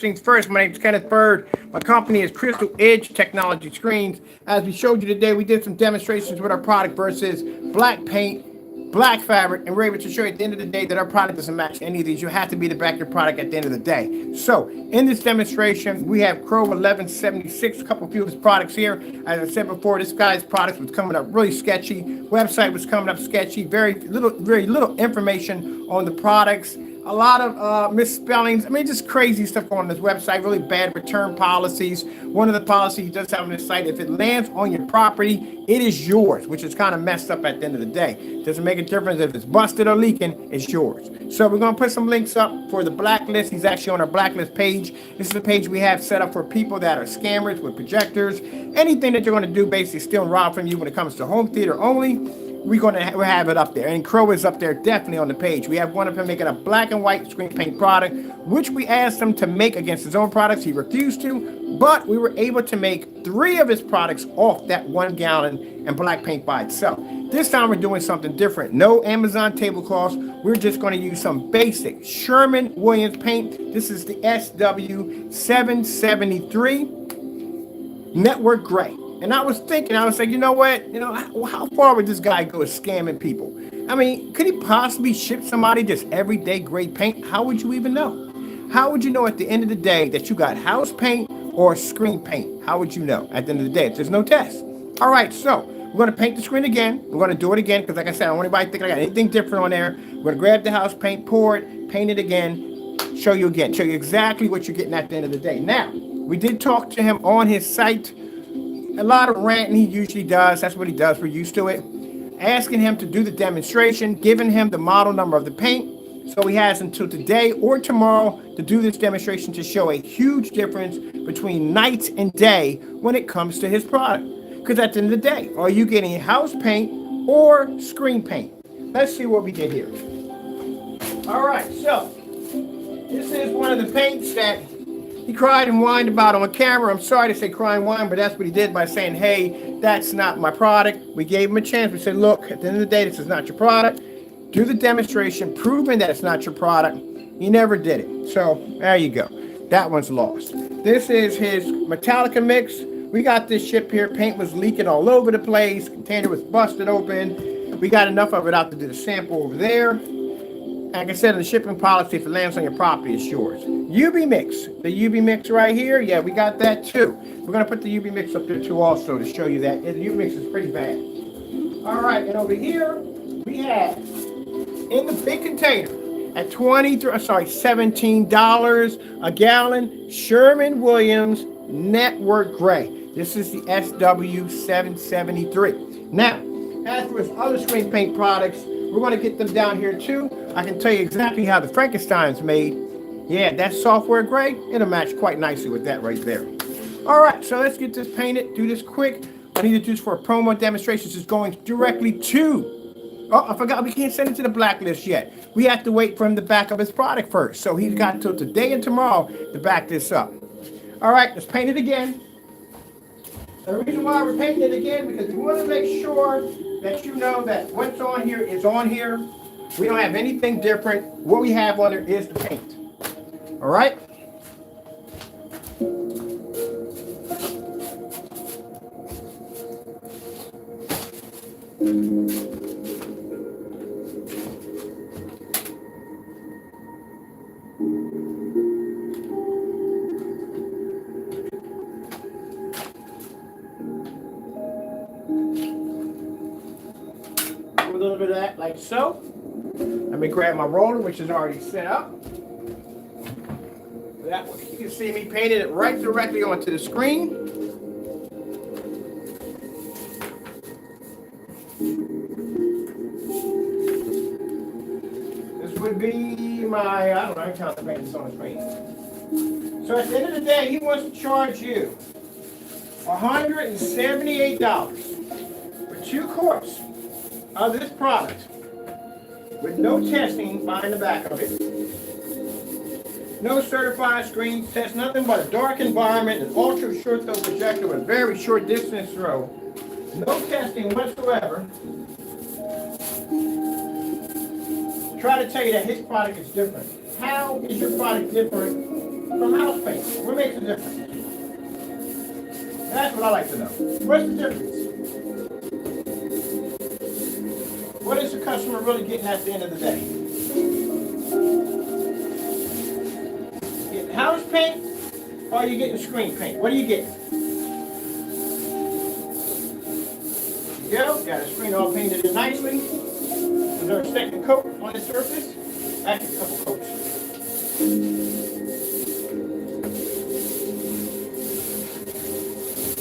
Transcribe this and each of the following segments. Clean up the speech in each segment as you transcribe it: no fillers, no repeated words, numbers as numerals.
things first, my name is Kenneth Bird. My company is Crystal Edge Technology Screens. As we showed you today, we did some demonstrations with our product versus black paint, black fabric, and we're able to show you at the end of the day that our product doesn't match any of these. You have to be the back of your product at the end of the day. So in this demonstration, we have Crow1176, a couple few of his products here. As I said before, this guy's product was coming up really sketchy. Website was coming up sketchy. Very little information on the products. A lot of misspellings. I mean, just crazy stuff on this website. Really bad return policies. One of the policies he does have on this site, if it lands on your property, it is yours, which is kind of messed up at the end of the day. Doesn't make a difference if it's busted or leaking, it's yours. So we're going to put some links up for the blacklist. He's actually on our blacklist page. This is a page we have set up for people that are scammers with projectors. Anything that you're going to do basically steal and rob from you when it comes to home theater only. We'll have it up there, and Crow is up there definitely on the page. We have one of him making a black and white screen paint product, which we asked him to make against his own products. He refused to, but we were able to make 3 of his products off that 1 gallon and black paint by itself. This time we're doing something different. No Amazon tablecloths. We're just going to use some basic Sherwin-Williams paint. This is the SW773 Network Gray. And I was thinking, I was like, you know what? How far would this guy go scamming people? I mean, could he possibly ship somebody just everyday gray paint? How would you even know? How would you know at the end of the day that you got house paint or screen paint? How would you know at the end of the day if there's no test? All right, so we're going to paint the screen again. We're going to do it again because, like I said, I don't want anybody thinking I got anything different on there. We're going to grab the house paint, pour it, paint it again, show you exactly what you're getting at the end of the day. Now, we did talk to him on his site. A lot of ranting he usually does. That's what he does. We're used to it. Asking him to do the demonstration, giving him the model number of the paint. So he has until today or tomorrow to do this demonstration to show a huge difference between night and day when it comes to his product. Because at the end of the day, are you getting house paint or screen paint? Let's see what we get here. All right, so this is one of the paints that he cried and whined about on camera. I'm sorry to say cry and whine, but that's what he did by saying, hey, that's not my product. We gave him a chance. We said, look, at the end of the day, this is not your product. Do the demonstration, proving that it's not your product. He never did it. So there you go. That one's lost. This is his Metallica mix. We got this ship here. Paint was leaking all over the place. Container was busted open. We got enough of it out to do the sample over there. Like I said, in the shipping policy, if it lands on your property, it's yours. UV mix. The UV mix right here, yeah, we got that too. We're going to put the UV mix up there too also to show you that. The UV mix is pretty bad. All right, and over here, we have, in the big container, at $17 a gallon, Sherwin-Williams Network Gray. This is the SW773. Now, as for his other screen paint products, we're going to get them down here too. I can tell you exactly how the Frankenstein's made. Yeah, that software gray, it'll match quite nicely with that right there. All right, so let's get this painted. Do this quick. I need to do this for a promo demonstration. This is going directly to... Oh, I forgot, we can't send it to the blacklist yet. We have to wait for him to back up his product first. So he's got until today and tomorrow to back this up. All right, let's paint it again. The reason why we're painting it again, because we want to make sure that you know that what's on here is on here. We don't have anything different. What we have on there is the paint. All right? A little bit of that like so. Let me grab my roller, which is already set up. That way, you can see me painted it right directly onto the screen. This would be my, I don't know, I can't paint this on the screen. So at the end of the day, he wants to charge you $178 for 2 quarts of this product with no testing behind the back of it. No certified screen test, nothing but a dark environment, an ultra short throw projector with a very short distance throw. No testing whatsoever. Try to tell you that his product is different. How is your product different from house paint? What makes the difference? That's what I like to know. What's the difference? What is the customer really getting at the end of the day? Getting house paint or are you getting screen paint? What are you getting? There you go. Got a screen all painted in nicely. Is there a second coat on the surface? Actually, a couple coats.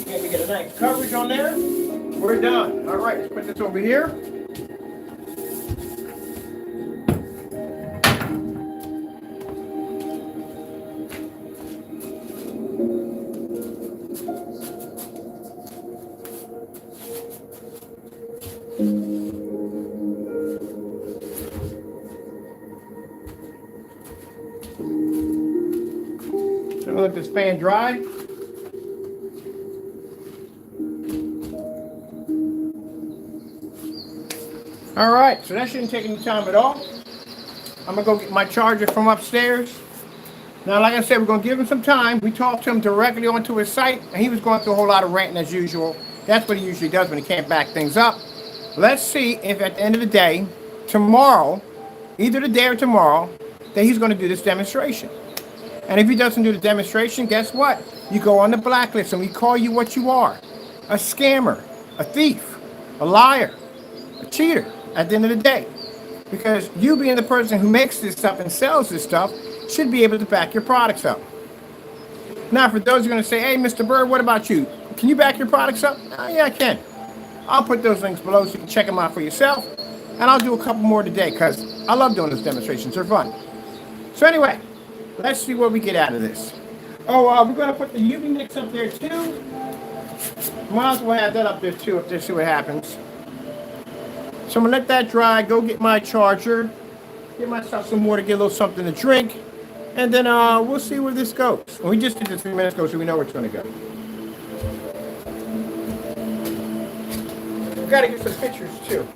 Okay, we get a nice coverage on there. We're done. All right, let's put this over here. So let this fan dry. All right, so that shouldn't take any time at all. I'm gonna go get my charger from upstairs. Now, like I said, we're gonna give him some time. We talked to him directly onto his site, and he was going through a whole lot of ranting as usual. That's what he usually does when he can't back things up. Let's see if at the end of the day, tomorrow, either today or tomorrow, that he's gonna do this demonstration. And if he doesn't do the demonstration, guess what? You go on the blacklist and we call you what you are. A scammer, a thief, a liar, a cheater at the end of the day. Because you being the person who makes this stuff and sells this stuff should be able to back your products up. Now, for those who are going to say, hey, Mr. Bird, what about you? Can you back your products up? Yeah, I can. I'll put those links below so you can check them out for yourself. And I'll do a couple more today because I love doing these demonstrations. They're fun. So anyway, let's see what we get out of this. Oh, we're going to put the UV mix up there too. Might as well have that up there too if they see what happens. So I'm going to let that dry, go get my charger, get myself some water, get a little something to drink, and then we'll see where this goes. And we just did this 3 minutes ago, so we know where it's going to go. We've got to get some pictures too.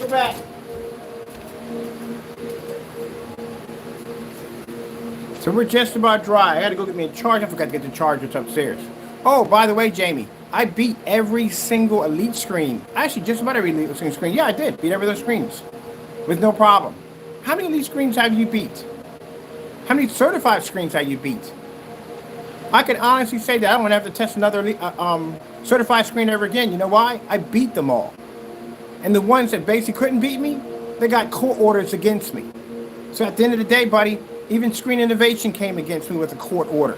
We're back. So we're just about dry. I gotta go get me a charger. I forgot to get the chargers upstairs. Oh, by the way, Jamie, I beat every single elite screen. Actually, just about every elite screen. Yeah, I did. Beat every of those screens with no problem. How many elite screens have you beat? How many certified screens have you beat? I can honestly say that I don't have to test another certified screen ever again. You know why? I beat them all. And the ones that basically couldn't beat me, they got court orders against me. So at the end of the day, buddy, even Screen Innovation came against me with a court order.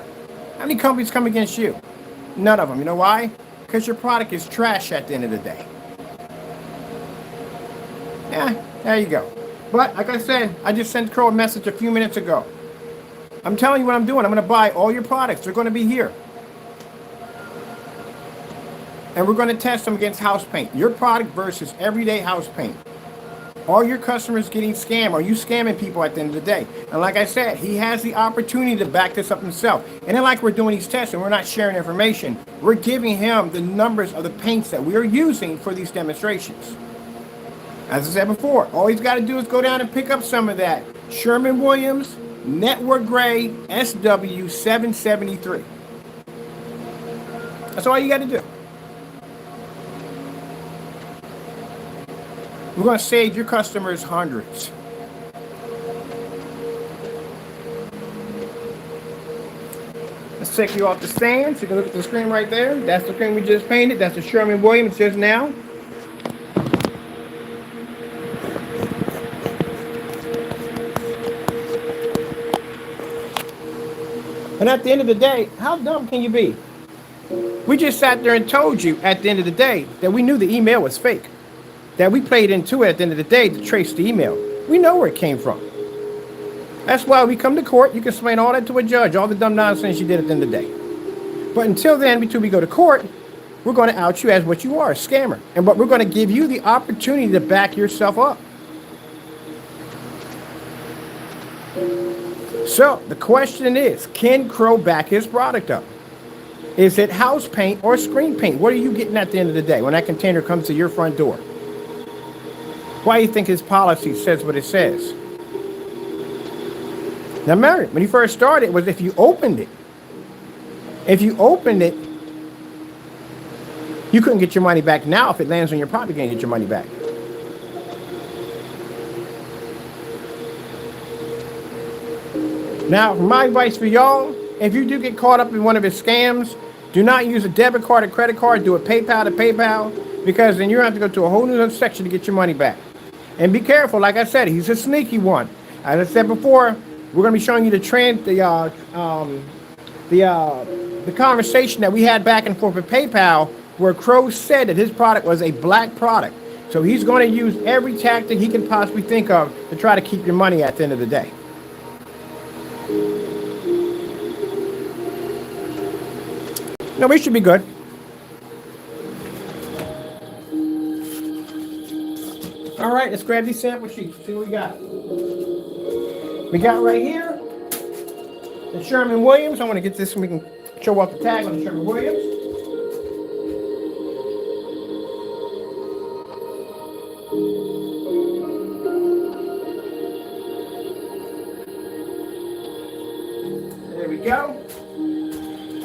How many companies come against you? None of them. You know why? Because your product is trash at the end of the day. Yeah, there you go. But like I said, I just sent Crow a message a few minutes ago. I'm telling you what I'm doing. I'm going to buy all your products. They're going to be here. And we're going to test them against house paint. Your product versus everyday house paint. Are your customers getting scammed? Are you scamming people at the end of the day? And like I said, he has the opportunity to back this up himself. And then like we're doing these tests and we're not sharing information, we're giving him the numbers of the paints that we are using for these demonstrations. As I said before, all he's got to do is go down and pick up some of that Sherwin-Williams Network Gray SW773. That's all you got to do. We're going to save your customers hundreds. Let's take you off the stand so you can look at the screen right there. That's the screen we just painted. That's the Sherwin-Williams just now. And at the end of the day, how dumb can you be? We just sat there and told you at the end of the day that we knew the email was fake. That we played into it at the end of the day to trace the email. We know where it came from. That's why we come to court. You can explain all that to a judge, all the dumb nonsense you did at the end of the day. But until then, until we go to court, we're going to out you as what you are, a scammer. And but we're going to give you the opportunity to back yourself up. So the question is, can Crow back his product up? Is it house paint or screen paint? What are you getting at the end of the day when that container comes to your front door? Why do you think his policy says what it says? Now remember, when he first started, it was if you opened it. If you opened it, you couldn't get your money back. Now, if it lands on your property, you can't get your money back. Now, my advice for y'all, if you do get caught up in one of his scams, do not use a debit card or credit card. Do a PayPal to PayPal, because then you're going to have to go to a whole new section to get your money back. And be careful. Like I said, he's a sneaky one. As I said before, we're going to be showing you the conversation that we had back and forth with PayPal, where Crow said that his product was a black product. So he's going to use every tactic he can possibly think of to try to keep your money at the end of the day. No, we should be good. All right, let's grab these sample sheets. See what we got. We got right here the Sherwin-Williams. I want to get this so we can show off the tag on the Sherwin-Williams. There we go.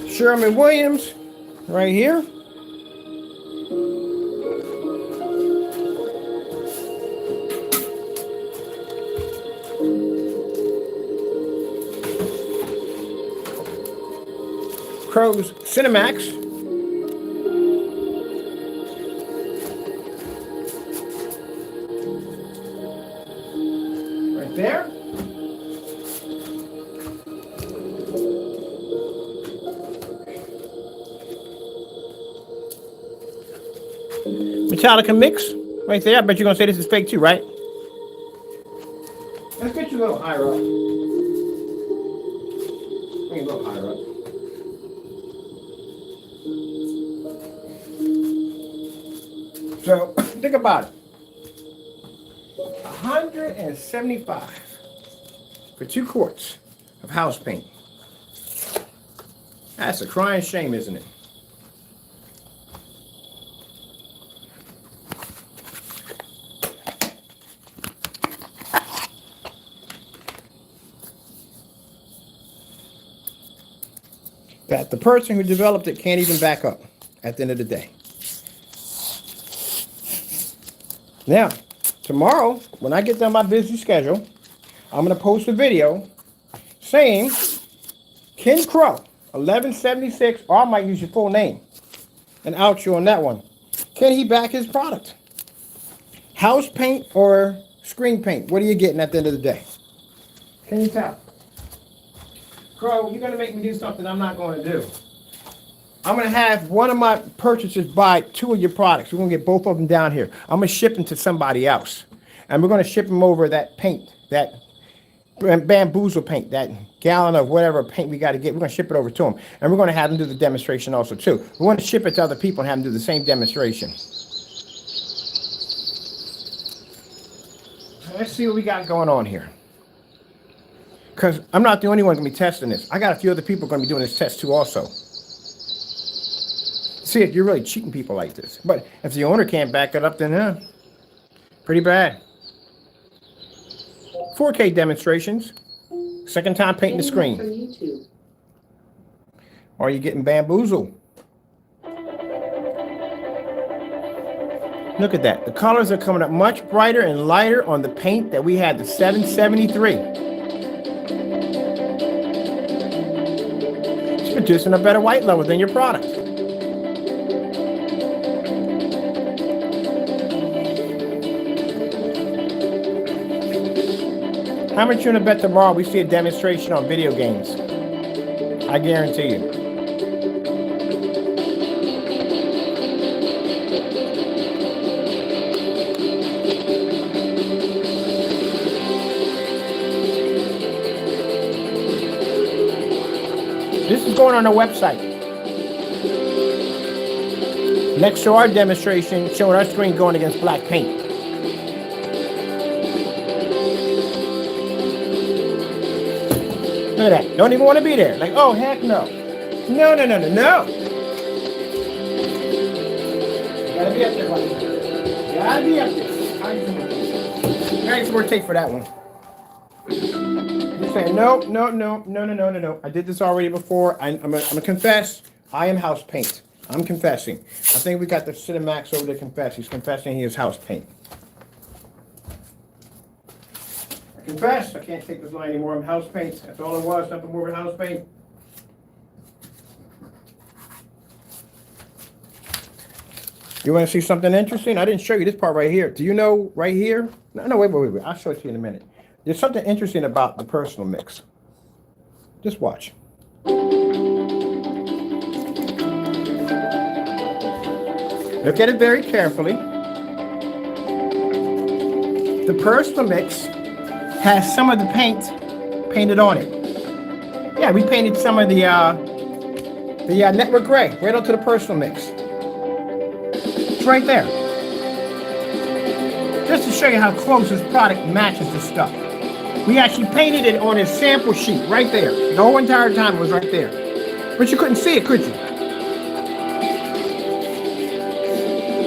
Sherwin-Williams right here. Crows Cinemax. Right there. Metallica mix right there. I bet you're gonna say this is fake too, right? Let's get you a little higher up. Bring it a little higher up. So think about it. 175 for 2 quarts of house paint. That's a crying shame, isn't it? that the person who developed it can't even back up at the end of the day. Now, tomorrow, when I get done my busy schedule, I'm going to post a video saying, Ken Crow, 1176, or I might use your full name and out you on that one. Can he back his product? House paint or screen paint? What are you getting at the end of the day? Can you tell? Crow, you're going to make me do something I'm not going to do. I'm going to have one of my purchasers buy 2 of your products. We're going to get both of them down here. I'm going to ship them to somebody else. And we're going to ship them over that paint, that bamboozle paint, that gallon of whatever paint we got to get. We're going to ship it over to them. And we're going to have them do the demonstration also, too. We want to ship it to other people and have them do the same demonstration. Let's see what we got going on here. Because I'm not the only one going to be testing this. I got a few other people going to be doing this test, too, also. See if you're really cheating people like this. But if the owner can't back it up, then pretty bad. 4K demonstrations. Second time painting the screen. Or are you getting bamboozled? Look at that. The colors are coming up much brighter and lighter on the paint that we had, the 773. It's producing a better white level than your product. How much you gonna bet tomorrow we see a demonstration on video games? I guarantee you. This is going on our website. Next to our demonstration, showing our screen going against black paint. Look at that. Don't even want to be there. Like, oh, heck no. No. You gotta be up there, buddy. You gotta be up there. Thanks for take for that one. You're saying, no. I did this already before. I'm gonna confess. I am house paint. I'm confessing. I think we got the Cinemax over to confess. He's confessing he is house paint. Confess, I can't take this line anymore. I'm house paint. That's all it was, nothing more than house paint. You want to see something interesting? I didn't show you this part right here. Do you know right here? No, wait. I'll show it to you in a minute. There's something interesting about the personal mix. Just watch. Look at it very carefully. The personal mix has some of the paint painted on it. Yeah, we painted some of the network gray right onto the personal mix. It's right there. Just to show you how close this product matches the stuff. We actually painted it on a sample sheet right there. The whole entire time it was right there. But you couldn't see it, could you?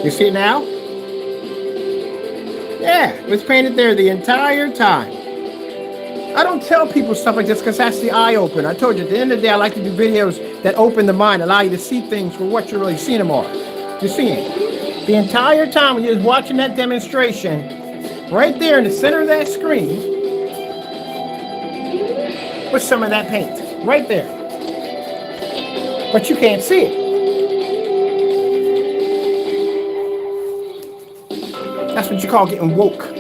You see it now? Yeah, it was painted there the entire time. I don't tell people stuff like this because that's the eye opener. I told you, at the end of the day, I like to do videos that open the mind, allow you to see things for what you're really seeing them are. You're seeing the entire time when you're watching that demonstration, right there in the center of that screen, was some of that paint. Right there. But you can't see it. That's what you call getting woke.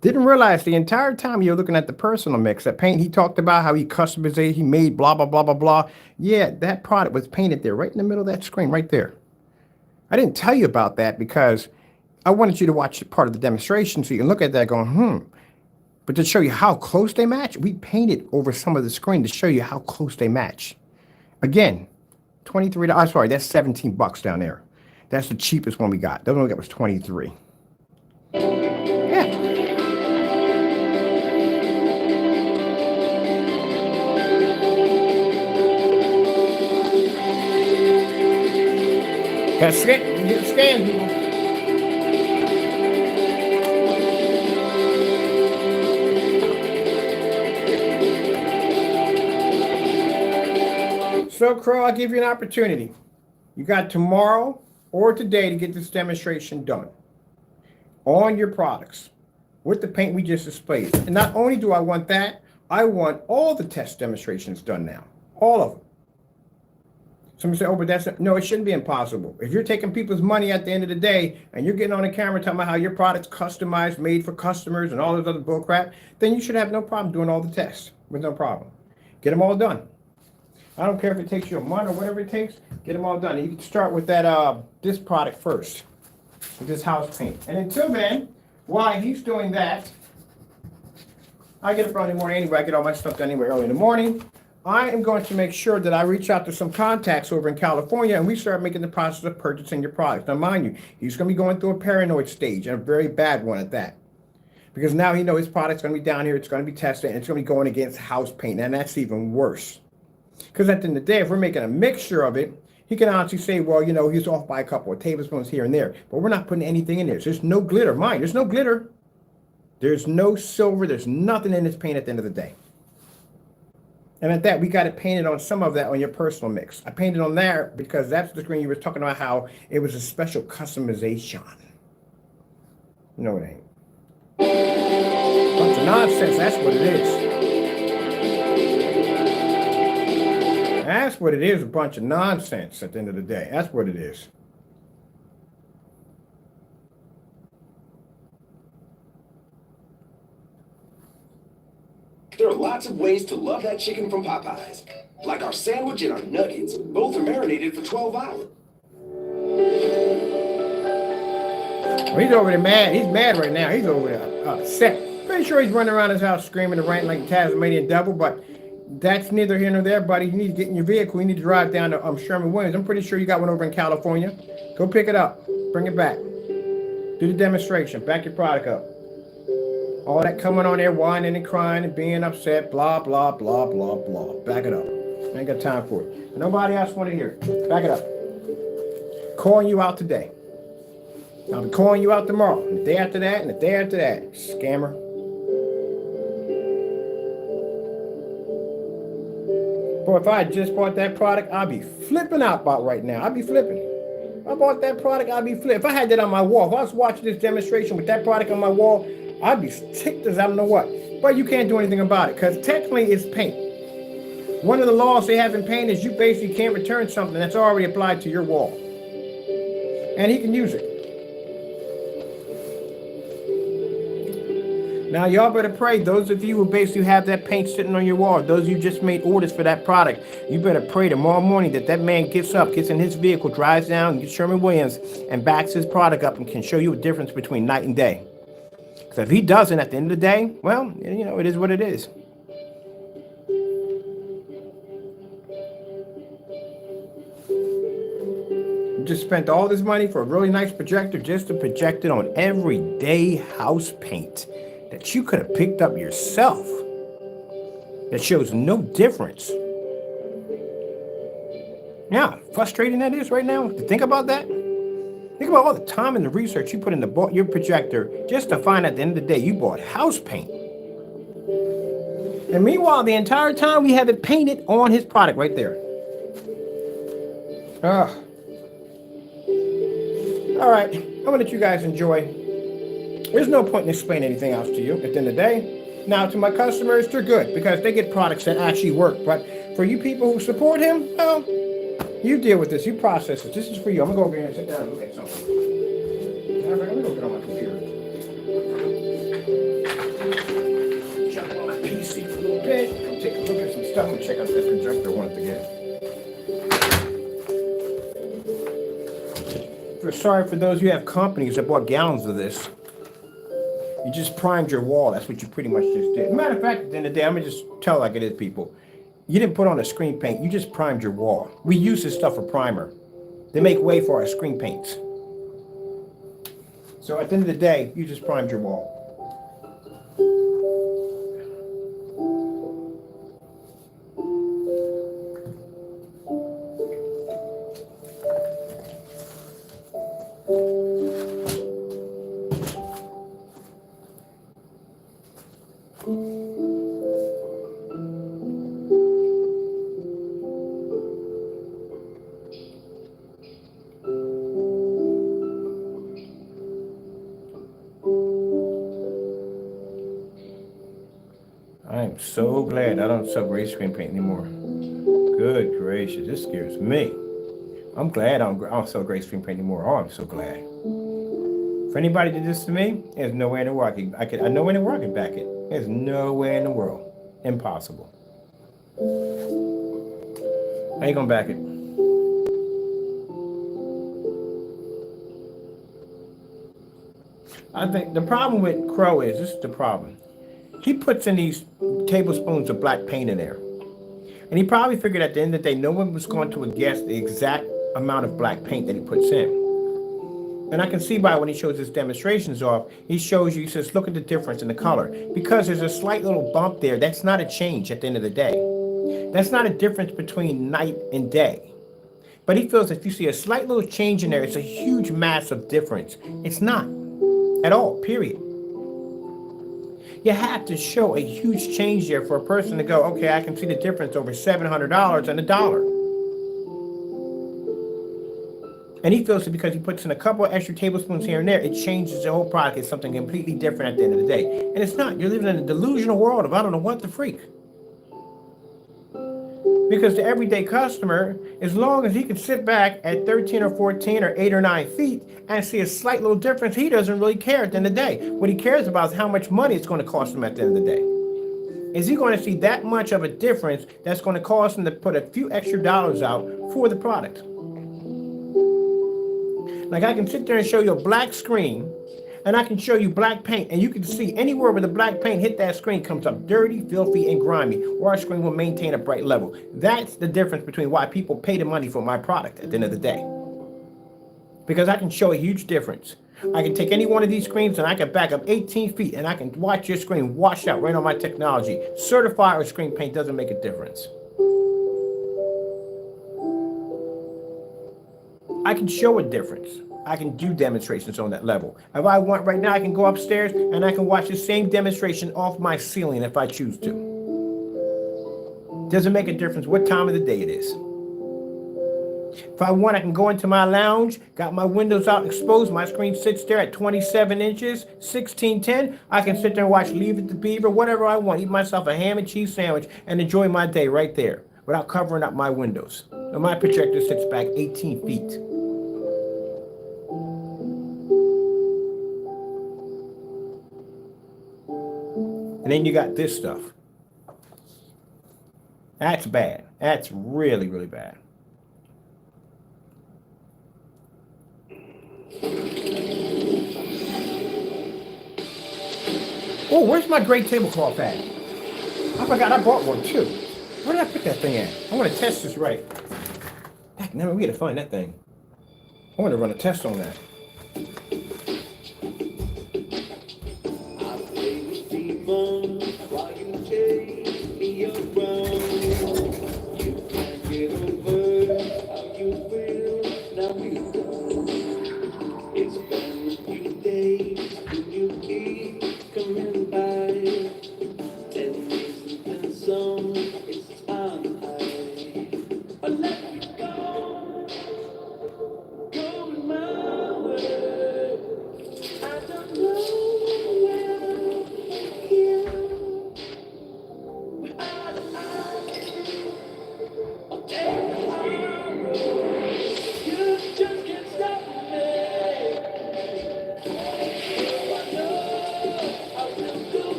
Didn't realize the entire time you're looking at the personal mix, that paint he talked about, how he customized, he made blah, blah, blah, blah, blah. Yeah, that product was painted there, right in the middle of that screen, right there. I didn't tell you about that because I wanted you to watch part of the demonstration so you can look at that going, But to show you how close they match, we painted over some of the screen to show you how close they match. Again, $23, sorry, that's $17 down there. That's the cheapest one we got. The other one we got was $23. Yeah. That's it. You get scanned, people. So, Crow, I'll give you an opportunity. You got tomorrow or today to get this demonstration done on your products with the paint we just displayed. And not only do I want that, I want all the test demonstrations done now. All of them. Somebody say, oh, but that's no, it shouldn't be impossible. If you're taking people's money at the end of the day and you're getting on the camera talking about how your product's customized, made for customers and all this other bull crap, then you should have no problem doing all the tests with no problem. Get them all done. I don't care if it takes you a month or whatever it takes, get them all done. And you can start with that this product first, with this house paint. And until then, while he's doing that, I get up early in the morning anyway. I get all my stuff done anyway early in the morning. I am going to make sure that I reach out to some contacts over in California and we start making the process of purchasing your products. Now, mind you, he's going to be going through a paranoid stage, and a very bad one at that. Because now he knows his product's going to be down here, it's going to be tested, and it's going to be going against house paint, and that's even worse. Because at the end of the day, if we're making a mixture of it, he can honestly say, well, you know, he's off by a couple of tablespoons here and there, but we're not putting anything in there. So there's no glitter. Mind, there's no glitter. There's no silver. There's nothing in this paint at the end of the day. And at that, we got it painted on some of that on your personal mix. I painted on there because that's the screen you were talking about, how it was a special customization. No, it ain't. Bunch of nonsense. That's what it is. That's what it is, a bunch of nonsense at the end of the day. That's what it is. There are lots of ways to love that chicken from Popeyes. Like our sandwich and our nuggets. Both are marinated for 12 hours. Well, he's over there mad. He's mad right now. He's over there upset. Pretty sure he's running around his house screaming and ranting like a Tasmanian devil, but that's neither here nor there, buddy. You need to get in your vehicle. You need to drive down to Sherman-Williams. I'm pretty sure you got one over in California. Go pick it up. Bring it back. Do the demonstration. Back your product up. All that coming on there, whining and crying and being upset, blah, blah, blah, blah, blah. Back it up. I ain't got time for it. Nobody else want to hear it. Back it up. Calling you out today. I'll be calling you out tomorrow. And the day after that, and the day after that. Scammer. Boy, if I had just bought that product, I'd be flipping out about right now. I'd be flipping. If I bought that product, I'd be flipping. If I had that on my wall, if I was watching this demonstration with that product on my wall, I'd be ticked as I don't know what. But you can't do anything about it because technically it's paint. One of the laws they have in paint is you basically can't return something that's already applied to your wall. And he can use it. Now, y'all better pray. Those of you who basically have that paint sitting on your wall, those of you who just made orders for that product, you better pray tomorrow morning that that man gets up, gets in his vehicle, drives down, gets Sherman-Williams, and backs his product up and can show you a difference between night and day. So if he doesn't at the end of the day, well, you know, it is what it is. You just spent all this money for a really nice projector just to project it on everyday house paint that you could have picked up yourself. That shows no difference. Yeah, frustrating that is right now to think about that. Think about all the time and the research you put into your projector just to find at the end of the day you bought house paint. And meanwhile, the entire time we have it painted on his product right there. All right, I'm gonna let you guys enjoy. There's no point in explaining anything else to you at the end of the day. Now, to my customers, they're good because they get products that actually work. But for you people who support him, well, you deal with this. You process it. This is for you. I'm going to go over here and sit down and look at something. Let me go get on my computer. Jump on my PC for a little bit. Take a look at some stuff and check out that projector once again. Sorry for those who have companies that bought gallons of this. You just primed your wall. That's what you pretty much just did. Matter of fact, at the end of the day, I'm going to just tell like it is, people. You didn't put on a screen paint. You just primed your wall. We use this stuff for primer. They make way for our screen paints. So at the end of the day, you just primed your wall. I am so glad I don't sell gray screen paint anymore. Good gracious, this scares me. I'm glad I don't sell gray screen paint anymore. Oh, I'm so glad. For anybody that did this to me, there's no way in the world I know in the world I can back it. There's no way in the world. Impossible. How you gonna back it? I think the problem with Crow is, this is the problem. He puts in these tablespoons of black paint in there. And he probably figured at the end of the day, no one was going to guess the exact amount of black paint that he puts in. And I can see by when he shows his demonstrations off, he shows you, he says, look at the difference in the color. Because there's a slight little bump there, that's not a change at the end of the day. That's not a difference between night and day. But he feels if you see a slight little change in there, it's a huge, massive difference. It's not at all, period. You have to show a huge change there for a person to go, okay, I can see the difference over $700 and $1. And he feels that because he puts in a couple of extra tablespoons here and there, it changes the whole product. It's something completely different at the end of the day. And it's not. You're living in a delusional world of I don't know what the freak. Because the everyday customer, as long as he can sit back at 13 or 14 or 8 or 9 feet and see a slight little difference, he doesn't really care at the end of the day. What he cares about is how much money it's going to cost him at the end of the day. Is he going to see that much of a difference that's going to cause him to put a few extra dollars out for the product? Like I can sit there and show you a black screen, and I can show you black paint, and you can see anywhere where the black paint hit that screen comes up dirty, filthy, and grimy, or our screen will maintain a bright level. That's the difference between why people pay the money for my product at the end of the day. Because I can show a huge difference. I can take any one of these screens and I can back up 18 feet and I can watch your screen wash out right on my technology. Certified or screen paint doesn't make a difference. I can show a difference. I can do demonstrations on that level. If I want right now, I can go upstairs and I can watch the same demonstration off my ceiling if I choose to. Doesn't make a difference what time of the day it is. If I want, I can go into my lounge, got my windows out exposed, my screen sits there at 27 inches, 1610. I can sit there and watch Leave It to Beaver, whatever I want, eat myself a ham and cheese sandwich and enjoy my day right there without covering up my windows. And my projector sits back 18 feet. And then you got this stuff. That's bad. That's really, really bad. Oh, where's my gray tablecloth at? I forgot I bought one too. Where did I put that thing at? I want to test this right. Heck, now we gotta find that thing. I want to run a test on that.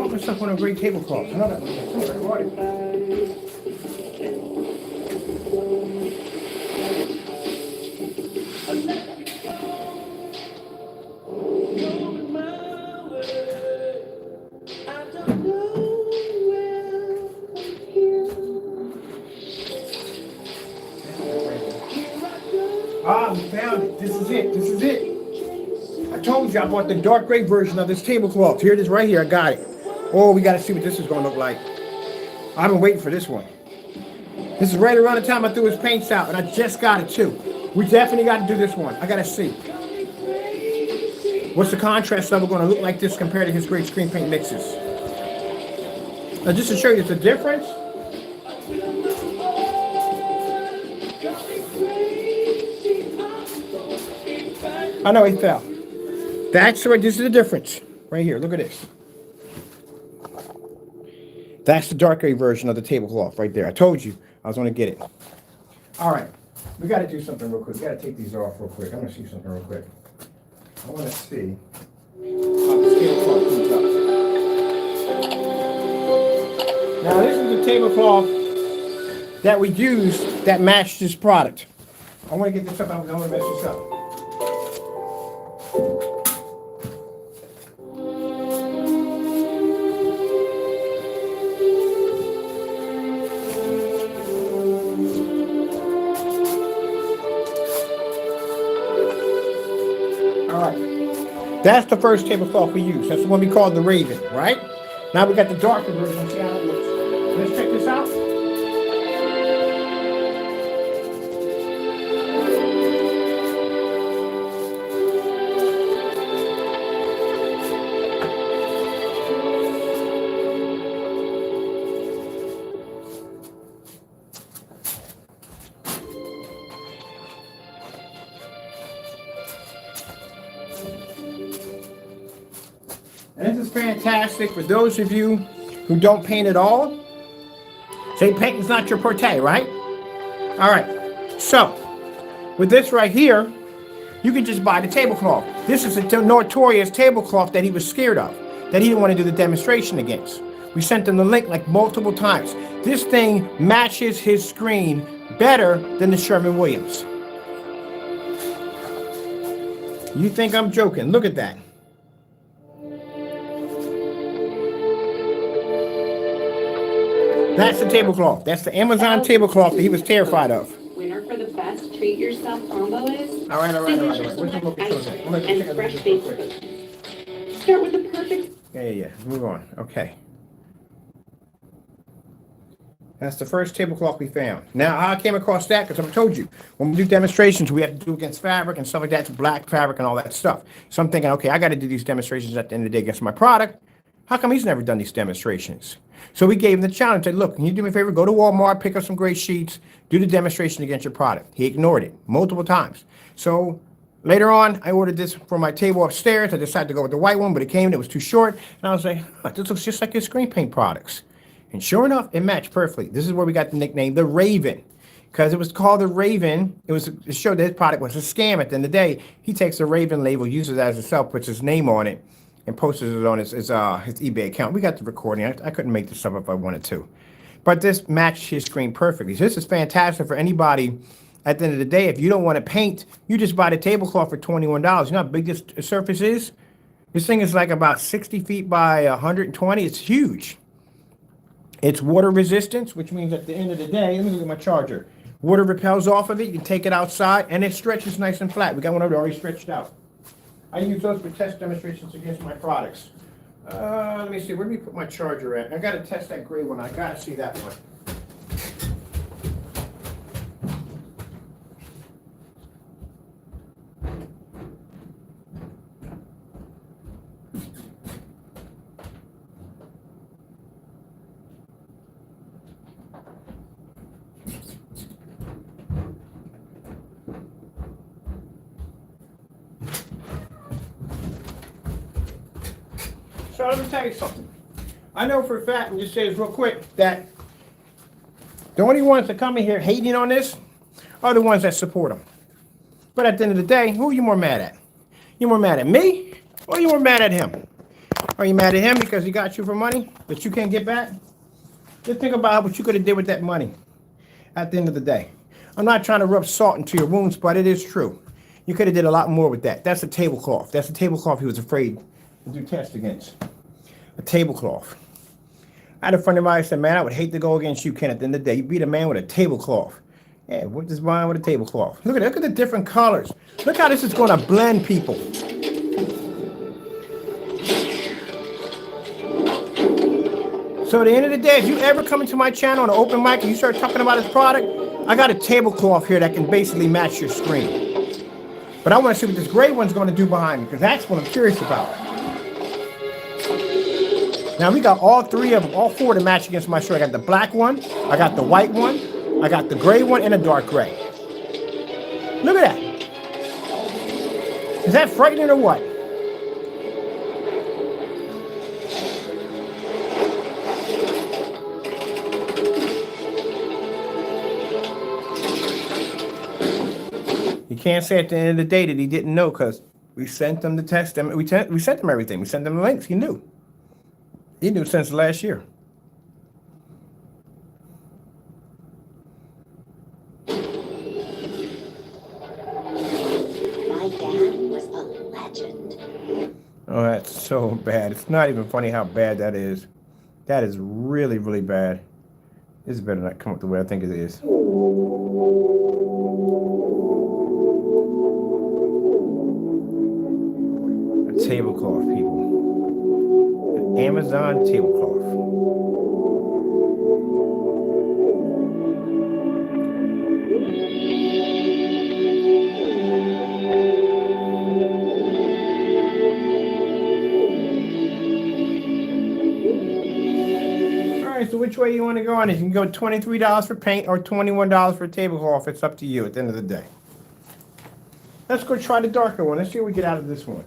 Myself on a great tablecloth. Another one. Ah, we found it. This is it. This is it. I told you I bought the dark gray version of this tablecloth. Here it is right here. I got it. Oh, we got to see what this is going to look like. I've been waiting for this one. This is right around the time I threw his paints out, and I just got it too. We definitely got to do this one. I got to see. What's the contrast level going to look like this compared to his great screen paint mixes? Now, just to show you the difference. I know he fell. That's right. This is the difference right here. Look at this. That's the darker version of the tablecloth right there. I told you I was going to get it. All right. We got to do something real quick. We got to take these off real quick. I'm going to see something real quick. I want to see how the tablecloth comes up. Now, this is the tablecloth that we used that matched this product. I want to get this up. I don't want to mess this up. That's the first tablecloth we use. That's the one we call the Raven, right? Now we got the darker version. See how it looks. Let's check this out. And this is fantastic for those of you who don't paint at all. Say painting's not your forte, right? All right. So, with this right here, you can just buy the tablecloth. This is a notorious tablecloth that he was scared of, that he didn't want to do the demonstration against. We sent him the link like multiple times. This thing matches his screen better than the Sherwin-Williams. You think I'm joking? Look at that. That's the tablecloth. That's the Amazon tablecloth that he was terrified of. Winner for the best treat yourself combo is all right. delicious What's the lemon look ice at? cream and fresh baked food. Start with the perfect. Yeah. Move on. Okay. That's the first tablecloth we found. Now, how I came across that, because I told you, when we do demonstrations, we have to do against fabric and stuff like that, it's black fabric and all that stuff. So I'm thinking, okay, I got to do these demonstrations at the end of the day against my product. How come he's never done these demonstrations? So we gave him the challenge. Said, look, can you do me a favor? Go to Walmart, pick up some gray sheets, do the demonstration against your product. He ignored it multiple times. So later on, I ordered this for my table upstairs. I decided to go with the white one, but it came and it was too short. And I was like, oh, this looks just like his screen paint products. And sure enough, it matched perfectly. This is where we got the nickname, the Raven. Because it was called the Raven. It showed that his product was a scam at the end of the day. He takes the Raven label, uses it as himself, puts his name on it, and posted it on his eBay account. We got the recording. I couldn't make this up if I wanted to. But this matched his screen perfectly. So this is fantastic for anybody. At the end of the day, if you don't want to paint, you just buy the tablecloth for $21. You know how big this surface is? This thing is like about 60 feet by 120. It's huge. It's water resistance, which means at the end of the day, let me look at my charger. Water repels off of it. You can take it outside, and it stretches nice and flat. We got one over there already stretched out. I use those for test demonstrations against my products. Let me see, where do we put my charger at? I gotta test that gray one. I gotta see that one. So let me tell you something. I know for a fact, and just say this real quick, that the only ones that come in here hating on this are the ones that support them. But at the end of the day, who are you more mad at? You more mad at me, or you more mad at him? Are you mad at him because he got you for money that you can't get back? Just think about what you could have did with that money at the end of the day. I'm not trying to rub salt into your wounds, but it is true. You could have did a lot more with that. That's a tablecloth. That's a tablecloth he was afraid to do tests against. A tablecloth. I had a friend of mine who said, man, I would hate to go against you, Ken. At the end of the day, you beat a man with a tablecloth. Yeah, what is mine with a tablecloth? Look at the different colors. Look how this is going to blend people. So at the end of the day, if you ever come into my channel on an open mic and you start talking about this product, I got a tablecloth here that can basically match your screen. But I want to see what this gray one's going to do behind me, because that's what I'm curious about. Now we got all three of them, all four to match against my shirt. I got the black one, I got the white one, I got the gray one, and a dark gray. Look at that. Is that frightening or what? You can't say at the end of the day that he didn't know, because we sent them the text. We sent them everything. We sent them the links. He knew. He knew since last year. My dad was a legend. Oh, that's so bad. It's not even funny how bad that is. That is really, really bad. This better not come up the way I think it is. A tablecloth, people. An Amazon tablecloth. So which way you want to go on it? You can go $23 for paint or $21 for a tablecloth. It's up to you at the end of the day. Let's go try the darker one. Let's see what we get out of this one.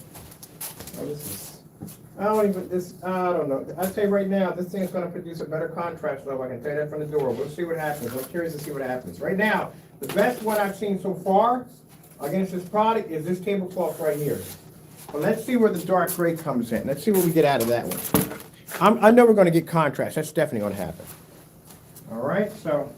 Oh, I don't know. I'll tell you right now, this thing is going to produce a better contrast level. I can tell you that from the door. We'll see what happens. I'm curious to see what happens. Right now, the best one I've seen so far against this product is this tablecloth right here. But let's see where the dark gray comes in. Let's see what we get out of that one. I know we're going to get contrast. That's definitely going to happen. All right, so.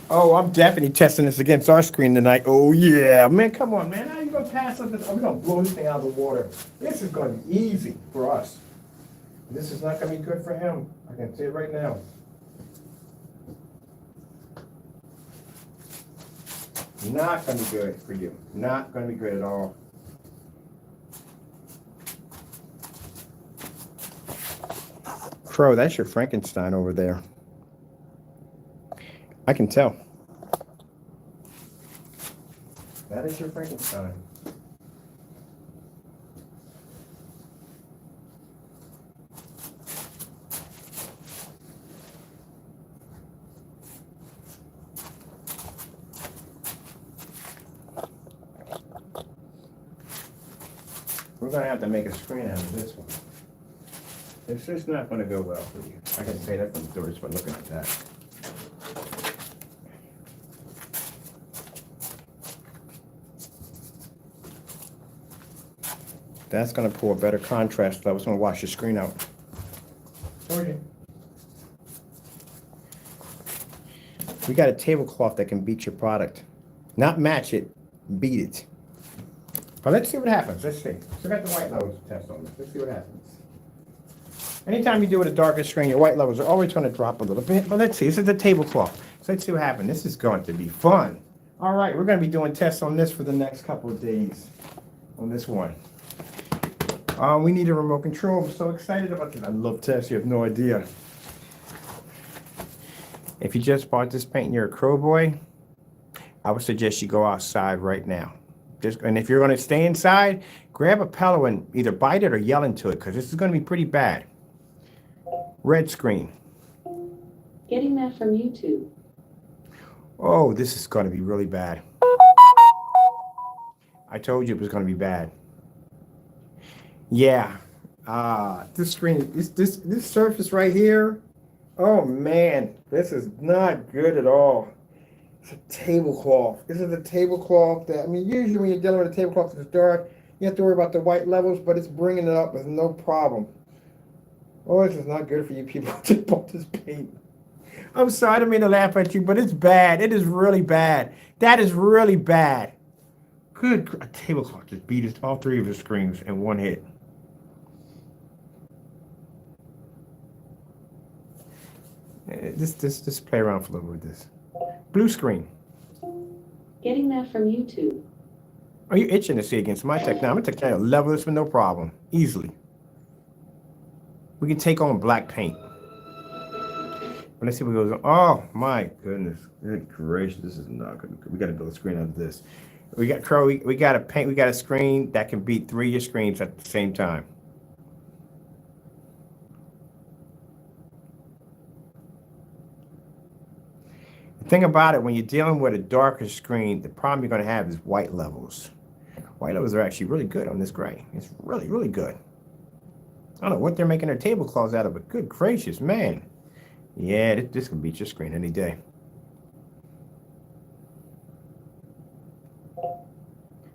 Oh, I'm definitely testing this against our screen tonight. Oh, yeah. Man, come on, man. How are you going to pass up this? We're going to blow this thing out of the water. This is going to be easy for us. This is not going to be good for him. I can see it right now. Not going to be good for you. Not going to be good at all. Crow, that's your Frankenstein over there. I can tell. That is your Frankenstein. We're going to have to make a screen out of this one. It's just not going to go well for you. I can say that from the door just by looking at that. That's going to pull a better contrast level. It's going to wash your screen out. We got a tablecloth that can beat your product. Not match it, beat it. But let's see what happens. Let's see. So I got the white levels to test on this. Let's see what happens. Anytime you do with a darker screen, your white levels are always going to drop a little bit. But let's see. This is the tablecloth. So let's see what happens. This is going to be fun. All right. We're going to be doing tests on this for the next couple of days. On this one. We need a remote control. I'm so excited about this. I love tests. You have no idea. If you just bought this paint and you're a Crow boy, I would suggest you go outside right now. And if you're going to stay inside, grab a pillow and either bite it or yell into it, because this is going to be pretty bad. Red screen. Getting that from YouTube. Oh, this is going to be really bad. I told you it was going to be bad. Yeah. This screen, this surface right here. Oh man, this is not good at all. It's a tablecloth. This is a tablecloth that, I mean, usually when you're dealing with a tablecloth that's dark, you have to worry about the white levels, but it's bringing it up with no problem. Oh, this is not good for you people who just bought this paint. I'm sorry, I don't mean to laugh at you, but it's bad. It is really bad. That is really bad. Good, a tablecloth just beat all three of the screens in one hit. Just play around for a little bit with this. Blue screen. Getting that from YouTube. Oh, you're itching to see against my tech. Now, I'm going to level this with no problem. Easily. We can take on black paint. But let's see what goes on. Oh, my goodness. Good gracious. This is not good. We got to build a screen out of this. We got Crow. We got a paint. We got a screen that can beat 3 of your screens at the same time. The thing about it, when you're dealing with a darker screen, the problem you're going to have is white levels. White levels are actually really good on this gray. It's really, really good. I don't know what they're making their tablecloths out of, but good gracious, man. Yeah, this can beat your screen any day.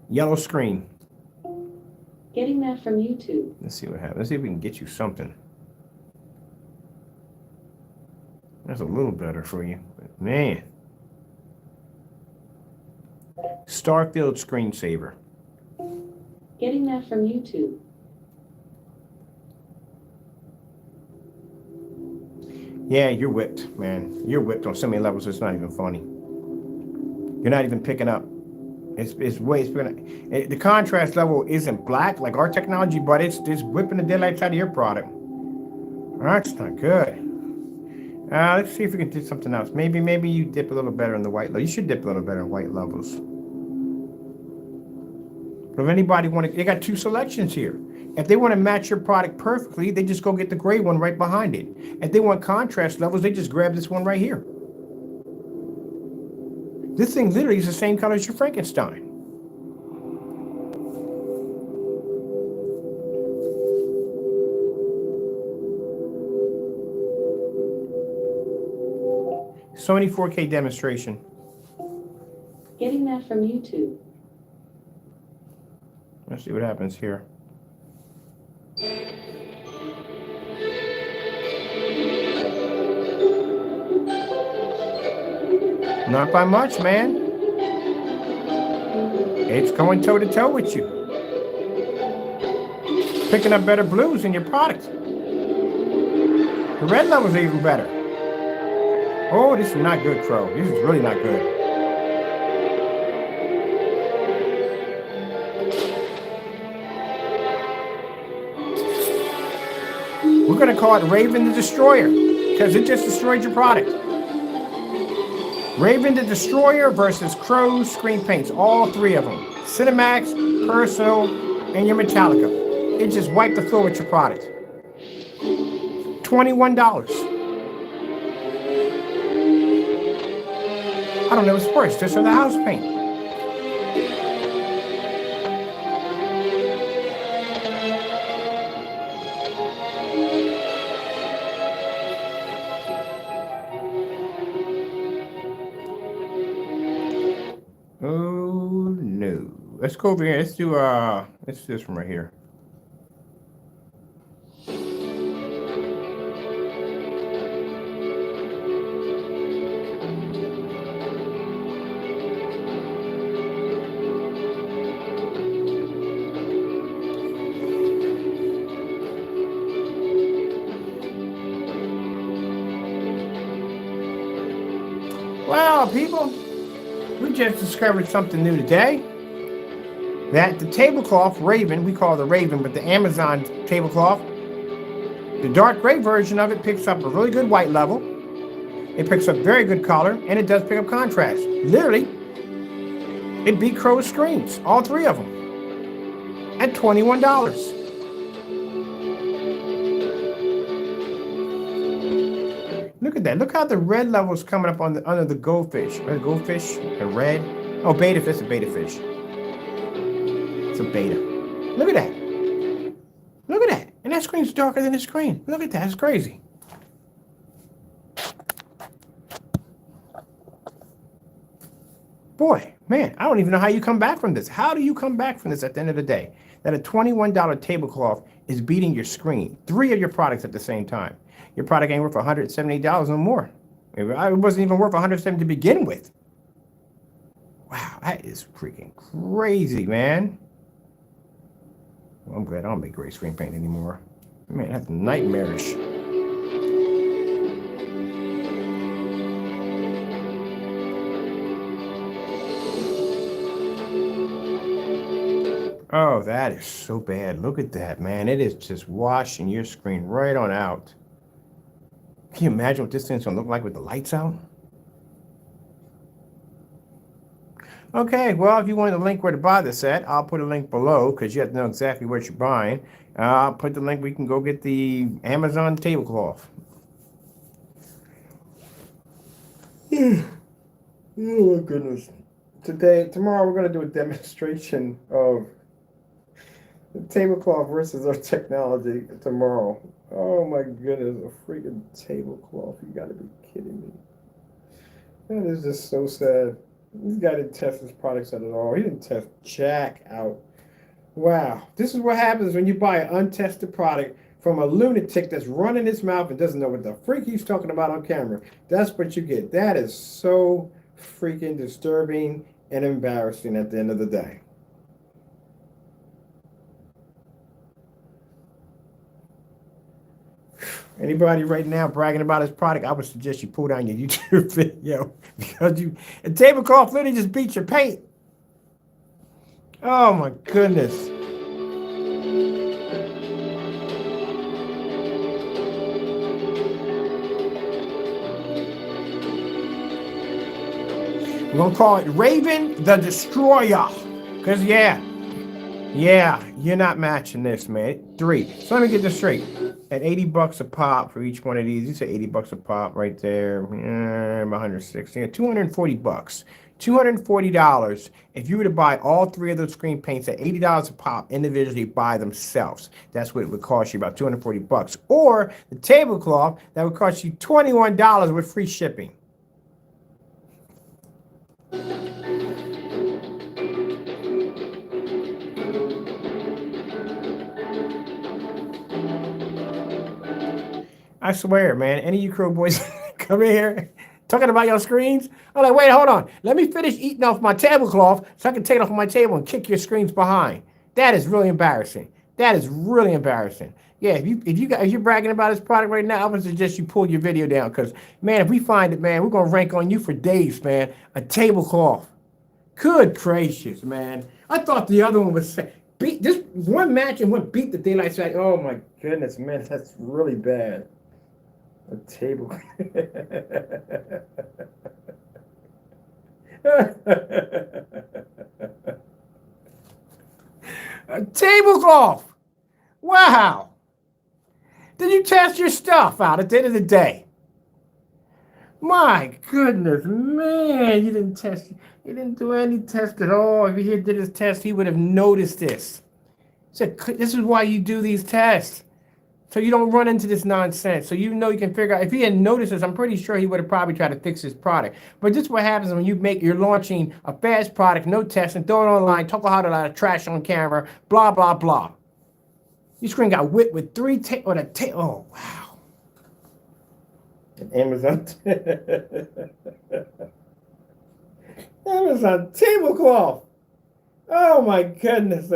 Yellow screen. Getting that from YouTube. Let's see what happens. Let's see if we can get you something. That's a little better for you. But man. Starfield screensaver. Getting that from YouTube. Yeah, you're whipped, man. You're whipped on so many levels, it's not even funny. You're not even picking up. It's the contrast level isn't black like our technology, but it's whipping the daylights out of your product. That's not good. Let's see if we can do something else. Maybe you dip a little better in the white level. You should dip a little better in white levels. But if anybody they got 2 selections here. If they want to match your product perfectly, they just go get the gray one right behind it. If they want contrast levels, they just grab this one right here. This thing literally is the same color as your Frankenstein. Sony 4K demonstration. Getting that from YouTube. Let's see what happens here. Not by much, man. It's going toe to toe with you. Picking up better blues in your product. The red levels are even better. Oh, this is not good, Crow. This is really not good. We're going to call it Raven the Destroyer because it just destroyed your product. Raven the Destroyer versus Crow Screen Paints, all 3 of them. Cinemax, Personal, and your Metallica. It just wiped the floor with your product. $21. I don't know what's worse, this or the house paint. Oh no. Let's go over here. Let's do this one right here. Well, people, we just discovered something new today. That the tablecloth Raven, we call it the Raven, but the Amazon tablecloth, the dark gray version of it picks up a really good white level. It picks up very good color, and it does pick up contrast. Literally, it beat Crow's screens, all 3 of them, at $21. Look at that. Look how the red level is coming up on under the goldfish. Or the goldfish, the red. Oh, beta fish, a beta fish. It's a beta. Look at that. Look at that. And that screen's darker than the screen. Look at that. It's crazy. Boy, man, I don't even know how you come back from this. How do you come back from this at the end of the day? That a $21 tablecloth is beating your screen. 3 of your products at the same time. Your product ain't worth $178 no more. It wasn't even worth $170 to begin with. Wow, that is freaking crazy, man. Well, I'm glad I don't make gray screen paint anymore. Man, that's nightmarish. Oh, that is so bad. Look at that, man. It is just washing your screen right on out. Can you imagine what this thing's gonna look like with the lights out? Okay, well, if you want the link where to buy this at, I'll put a link below because you have to know exactly what you're buying. I'll put the link. We can go get the Amazon tablecloth. Oh my goodness. Tomorrow, we're going to do a demonstration of the tablecloth versus our technology tomorrow. Oh my goodness, a freaking tablecloth. You got to be kidding me. That is just so sad. This guy didn't test his products out at all. He didn't test jack out. Wow. This is what happens when you buy an untested product from a lunatic that's running his mouth and doesn't know what the freak he's talking about on camera. That's what you get. That is so freaking disturbing and embarrassing at the end of the day. Anybody right now bragging about his product, I would suggest you pull down your YouTube video because a tablecloth literally just beats your paint. Oh my goodness. We're gonna call it Raven the Destroyer. Cause yeah, you're not matching this, man. 3. So let me get this straight. At $80 a pop for each one of these, you say $80 a pop right there. 160, yeah, $240. $240 if you were to buy all 3 of those screen paints at $80 a pop individually by themselves. That's what it would cost you, about $240. Or the tablecloth, that would cost you $21 with free shipping. I swear, man, any of you Crow boys come in here talking about your screens, I'm like, wait, hold on. Let me finish eating off my tablecloth so I can take it off my table and kick your screens behind. That is really embarrassing. That is really embarrassing. Yeah, if you're bragging about this product right now, I would suggest you pull your video down because, man, if we find it, man, we're going to rank on you for days, man. A tablecloth. Good gracious, man. I thought the other one was beat this one match and one beat the daylight side. Oh my goodness, man, that's really bad. A table. A tablecloth. Wow. Did you test your stuff out at the end of the day? My goodness, man, you didn't test. He didn't do any test at all. If he did his test, he would have noticed this. So this is why you do these tests. So you don't run into this nonsense. So you know you can figure out. If he had noticed this, I'm pretty sure he would have probably tried to fix his product. But this is what happens when you're launching a fast product, no testing, throw it online, talk about a lot of trash on camera, blah, blah, blah. Your screen got whipped with 3 oh, wow. Amazon. Amazon tablecloth. Oh my goodness.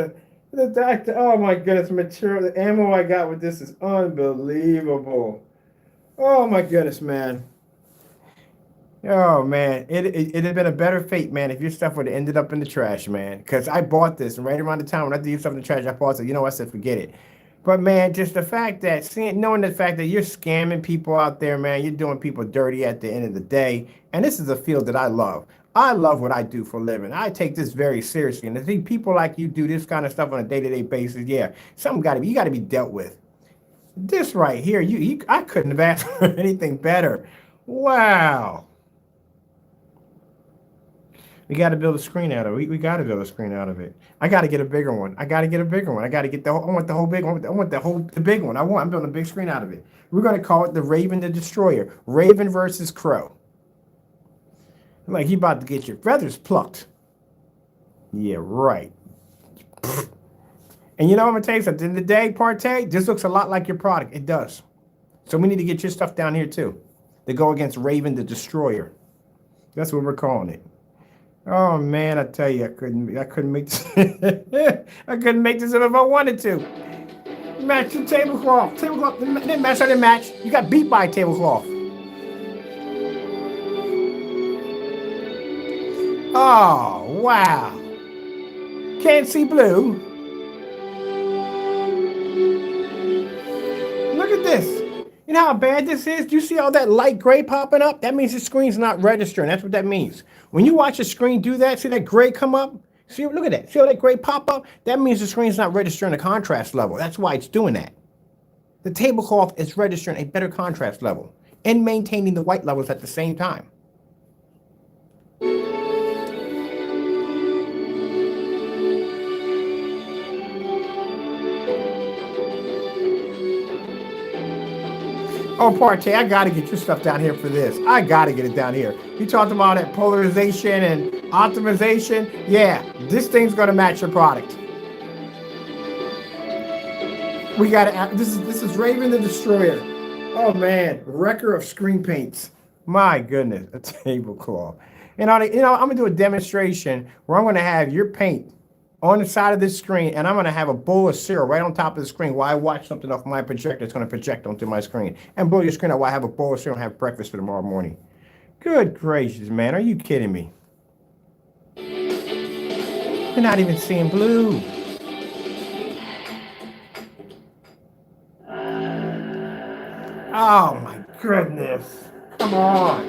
Oh my goodness, material, the ammo I got with this is unbelievable. Oh my goodness, man. Oh man, it had been a better fate, man, if your stuff would have ended up in the trash, man. Because I bought this, and right around the time when I threw stuff in the trash, I bought it. You know, I said, forget it. But man, just the fact that knowing the fact that you're scamming people out there, man, you're doing people dirty at the end of the day. And this is a field that I love. I love what I do for a living. I take this very seriously. And to see people like you do this kind of stuff on a day-to-day basis, yeah, you got to be dealt with. This right here, I couldn't have asked for anything better. Wow. We got to build a screen out of it. We got to build a screen out of it. I got to get a bigger one. I got to get a bigger one. I got to get I want the whole big one. I want the big one. I'm building a big screen out of it. We're going to call it the Raven the Destroyer. Raven versus Crow. Like he about to get your feathers plucked. Yeah, right. And you know what I'm going to tell you something? At the end of the day, Partey, this looks a lot like your product. It does. So we need to get your stuff down here too. To go against Raven the Destroyer. That's what we're calling it. Oh man, I tell you, I couldn't make this. I couldn't make this if I wanted to. Match the tablecloth. Tablecloth didn't match. I didn't match. You got beat by a tablecloth. Oh wow. Can't see blue. know how bad this is? Do you see all that light gray popping up? That means the screen's not registering. That's what that means. When you watch a screen do that, see that gray come up? See, look at that. See all that gray pop up? That means the screen's not registering the contrast level. That's why it's doing that. The tablecloth is registering a better contrast level and maintaining the white levels at the same time. Oh, Partey, I got to get your stuff down here for this. I got to get it down here. You talked about that polarization and optimization. Yeah, this thing's going to match your product. We got to. This is Raven the Destroyer. Oh man, wrecker of screen paints. My goodness, a tablecloth. And I'm gonna do a demonstration where I'm gonna have your paint on the side of this screen, and I'm going to have a bowl of cereal right on top of the screen while I watch something off my projector. It's going to project onto my screen and blow your screen out while I have a bowl of cereal and have breakfast for tomorrow morning. Good gracious, man. Are you kidding me? We're not even seeing blue. Oh, my goodness. Come on.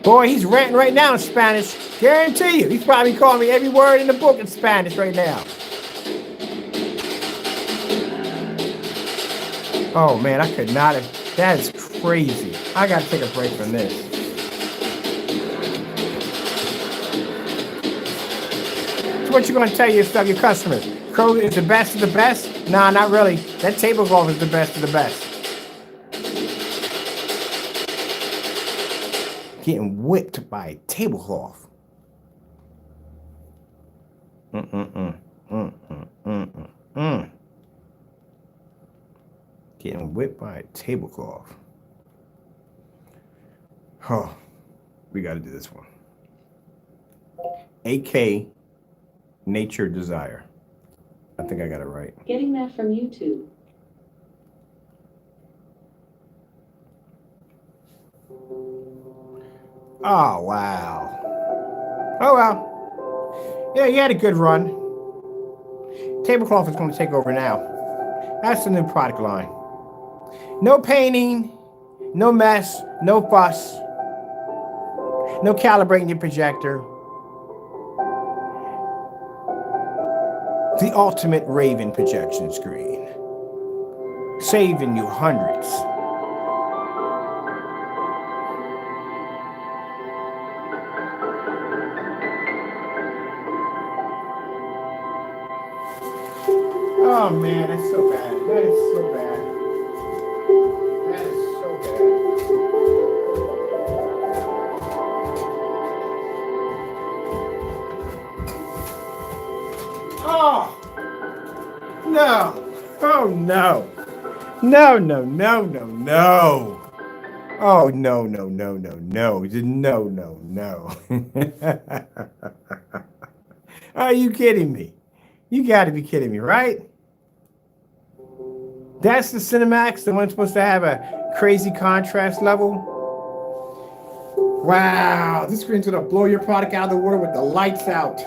Boy, he's ranting right now in Spanish. Guarantee you. He's probably calling me every word in the book in Spanish right now. Oh, man, I could not have. That is crazy. I got to take a break from this. So what you going to tell your customers? Crow is the best of the best? Nah, not really. That tablecloth is the best of the best. Getting whipped by a tablecloth. Getting whipped by a tablecloth. Oh, we got to do this one. AK Nature Desire. I think I got it right. Getting that from YouTube. Oh, wow. Oh, well. Yeah, you had a good run. Tablecloth is going to take over now. That's the new product line. No painting, no mess, no fuss, no calibrating your projector. The ultimate Raven projection screen. Saving you hundreds. Oh man, that's so bad. That is so bad. That is so bad. Oh no. Oh no. No, no, no, no, no. Oh no, no, no, no, no. No, no, no. Are you kidding me? You gotta be kidding me, right? That's the Cinemax, the one that's supposed to have a crazy contrast level. Wow, this screen's gonna blow your product out of the water with the lights out.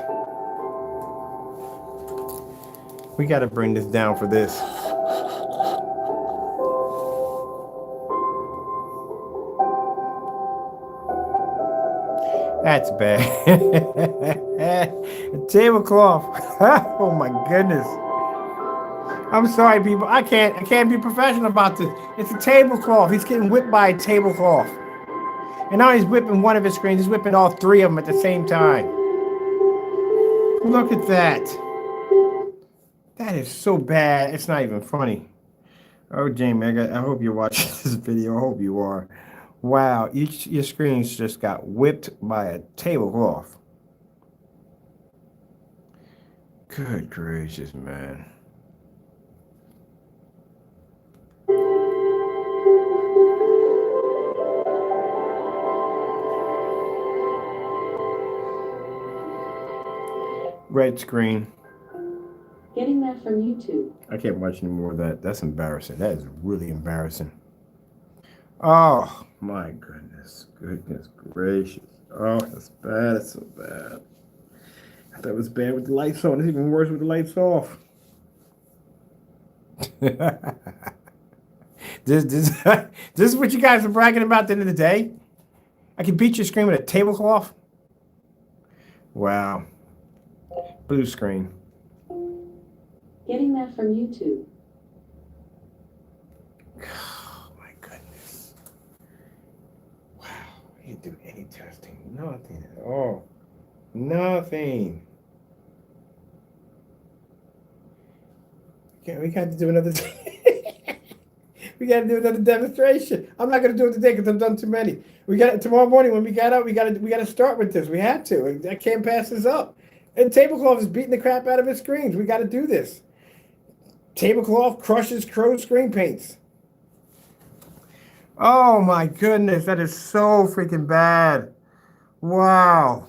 We gotta bring this down for this. That's bad. A tablecloth. Oh my goodness. I'm sorry, people. I can't be professional about this. It's a tablecloth. He's getting whipped by a tablecloth. And now he's whipping one of his screens. He's whipping all three of them at the same time. Look at that. That is so bad. It's not even funny. Oh, Jamie, I hope you're watching this video. I hope you are. Wow, your screens just got whipped by a tablecloth. Good gracious, man. Red screen. Getting that from YouTube. I can't watch any more of that. That's embarrassing. That is really embarrassing. Oh, my goodness. Goodness gracious. Oh, that's bad. It's so bad. I thought it was bad with the lights on. It's even worse with the lights off. this is what you guys are bragging about at the end of the day? I can beat your screen with a tablecloth? Wow. Blue screen. Getting that from YouTube. Oh my goodness. Wow. You didn't do any testing. Nothing at all. Nothing. Okay, we got to do another we got to do another demonstration. I'm not going to do it today because I've done too many. We got tomorrow morning when we got up. We got to start with this. We had to. I can't pass this up. And tablecloth is beating the crap out of its screens. We got to do this. Tablecloth crushes Crow screen paints. Oh my goodness, that is so freaking bad. Wow.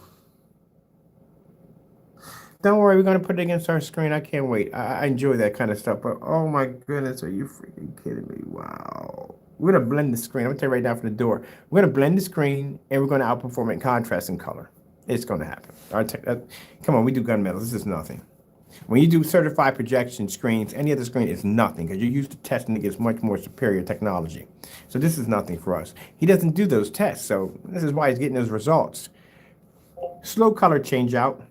Don't worry, we're going to put it against our screen. I can't wait. I enjoy that kind of stuff. But oh my goodness, are you freaking kidding me? Wow. We're going to blend the screen. I'm going to tell you right now from the door. We're going to blend the screen and we're going to outperform it in contrast and color. It's going to happen. Come on, we do gunmetals. This is nothing. When you do certified projection screens, any other screen is nothing because you're used to testing against much more superior technology. So this is nothing for us. He doesn't do those tests, so this is why he's getting those results. Slow color change out.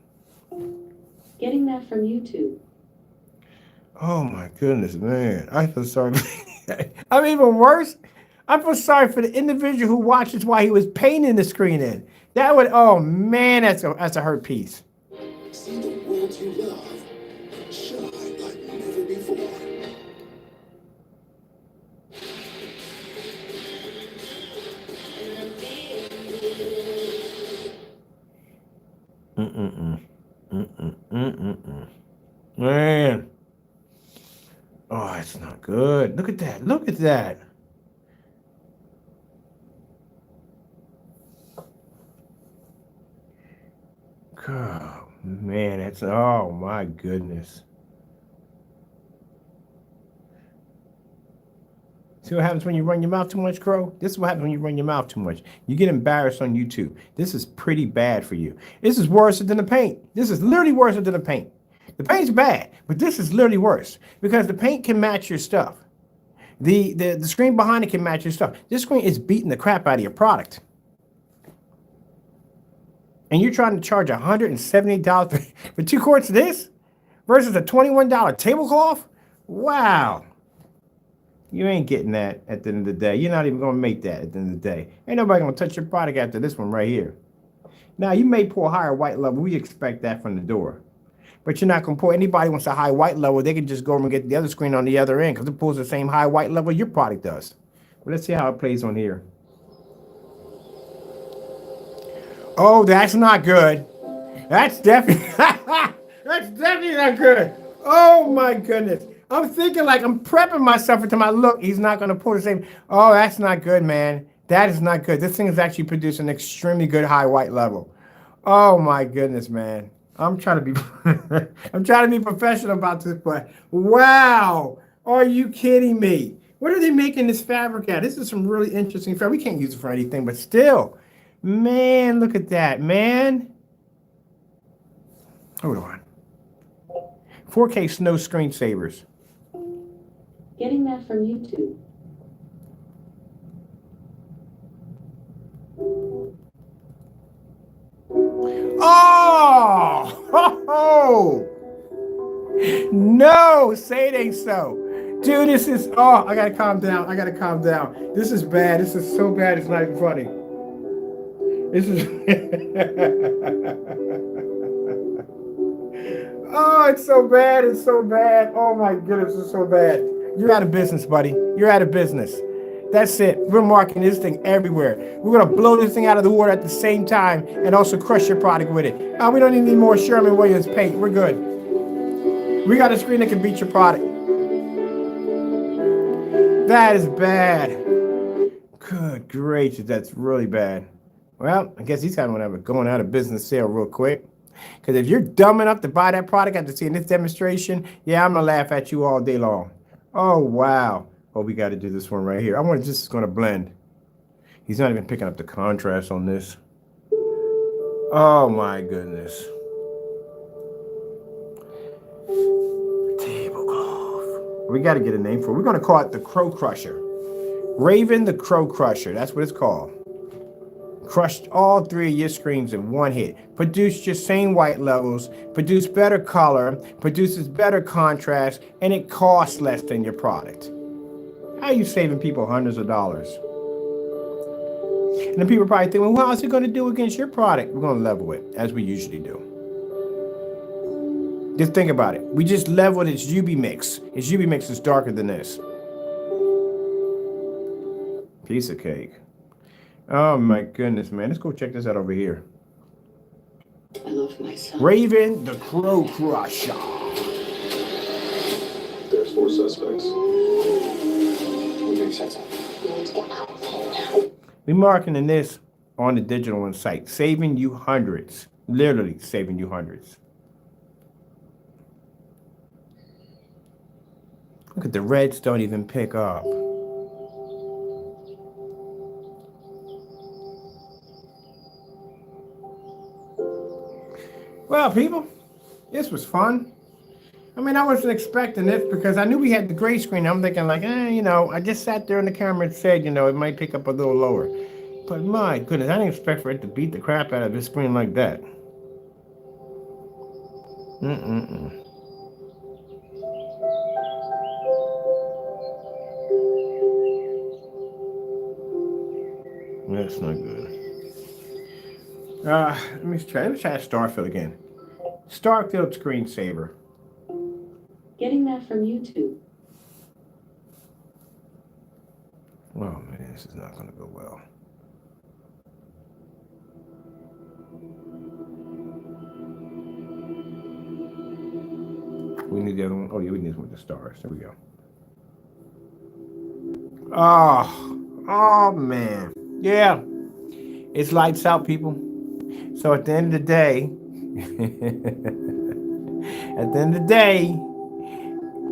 Getting that from YouTube. Oh my goodness, man. I feel sorry. I'm even worse. I feel sorry for the individual who watches while he was painting the screen in. That would, oh man, that's a hurt piece. See the world you love shine like never before. Man. Oh, it's not good. Look at that. Look at that. Oh, man, that's, oh my goodness. See what happens when you run your mouth too much, Crow? This is what happens when you run your mouth too much. You get embarrassed on YouTube. This is pretty bad for you. This is worse than the paint. This is literally worse than the paint. The paint's bad, but this is literally worse because the paint can match your stuff. The screen behind it can match your stuff. This screen is beating the crap out of your product. And you're trying to charge $178 for 2 quarts of this versus a $21 tablecloth? Wow. You ain't getting that at the end of the day. You're not even going to make that at the end of the day. Ain't nobody going to touch your product after this one right here. Now, you may pull a higher white level. We expect that from the door. But you're not going to pull. Anybody wants a high white level, they can just go over and get the other screen on the other end because it pulls the same high white level your product does. Well, let's see how it plays on here. Oh, that's not good. That's definitely that's definitely not good. Oh my goodness. I'm thinking like I'm prepping myself into my look. He's not going to pull the same. Oh, that's not good, man. That is not good. This thing is actually producing an extremely good high white level. Oh my goodness, man. I'm trying to be I'm trying to be professional about this, but wow. Are you kidding me? What are they making this fabric at? This is some really interesting fabric. We can't use it for anything, but still. Man, look at that, man. Hold on. 4K snow screensavers. Getting that from YouTube. Oh! Ho, ho. No, say it ain't so. Dude, this is, oh, I gotta calm down. I gotta calm down. This is bad. This is so bad, it's not even funny. This is oh, it's so bad. It's so bad. Oh my goodness, it's so bad. You're out of business, buddy. You're out of business. That's it. We're marking this thing everywhere. We're gonna blow this thing out of the water at the same time and also crush your product with it. We don't need any more Sherman-Williams paint. We're good. We got a screen that can beat your product. That is bad. Good gracious, that's really bad. Well, I guess he's kind of have a going out of business sale real quick. Because if you're dumb enough to buy that product after seeing this demonstration, yeah, I'm going to laugh at you all day long. Oh, wow. Oh, we got to do this one right here. I want to just going to blend. He's not even picking up the contrast on this. Oh, my goodness. We got to get a name for it. We're going to call it the Crow Crusher. Raven the Crow Crusher. That's what it's called. Crushed all three of your screens in one hit. Produced your same white levels. Produced better color. Produces better contrast. And it costs less than your product. How are you saving people hundreds of dollars? And then people probably think, well, how's it going to do against your product? We're going to level it, as we usually do. Just think about it. We just leveled its UV mix. Its UV mix is darker than this. Piece of cake. Oh my goodness, man. Let's go check this out over here. I love my son. Raven the Crow Crusher. There's 4 suspects. What makes sense? We're marketing this on the digital insight, saving you hundreds. Literally saving you hundreds. Look at the reds don't even pick up. Well, people, this was fun. I mean, I wasn't expecting this because I knew we had the gray screen. I'm thinking like, I just sat there on the camera and said, it might pick up a little lower. But my goodness, I didn't expect for it to beat the crap out of this screen like that. That's not good. Let me try Starfield again. Starfield screensaver. Getting that from YouTube. Oh man, this is not going to go well. We need the other one. Oh yeah, we need this one with the stars. There we go. Oh man. Yeah. It's lights out, people. So at the end of the day,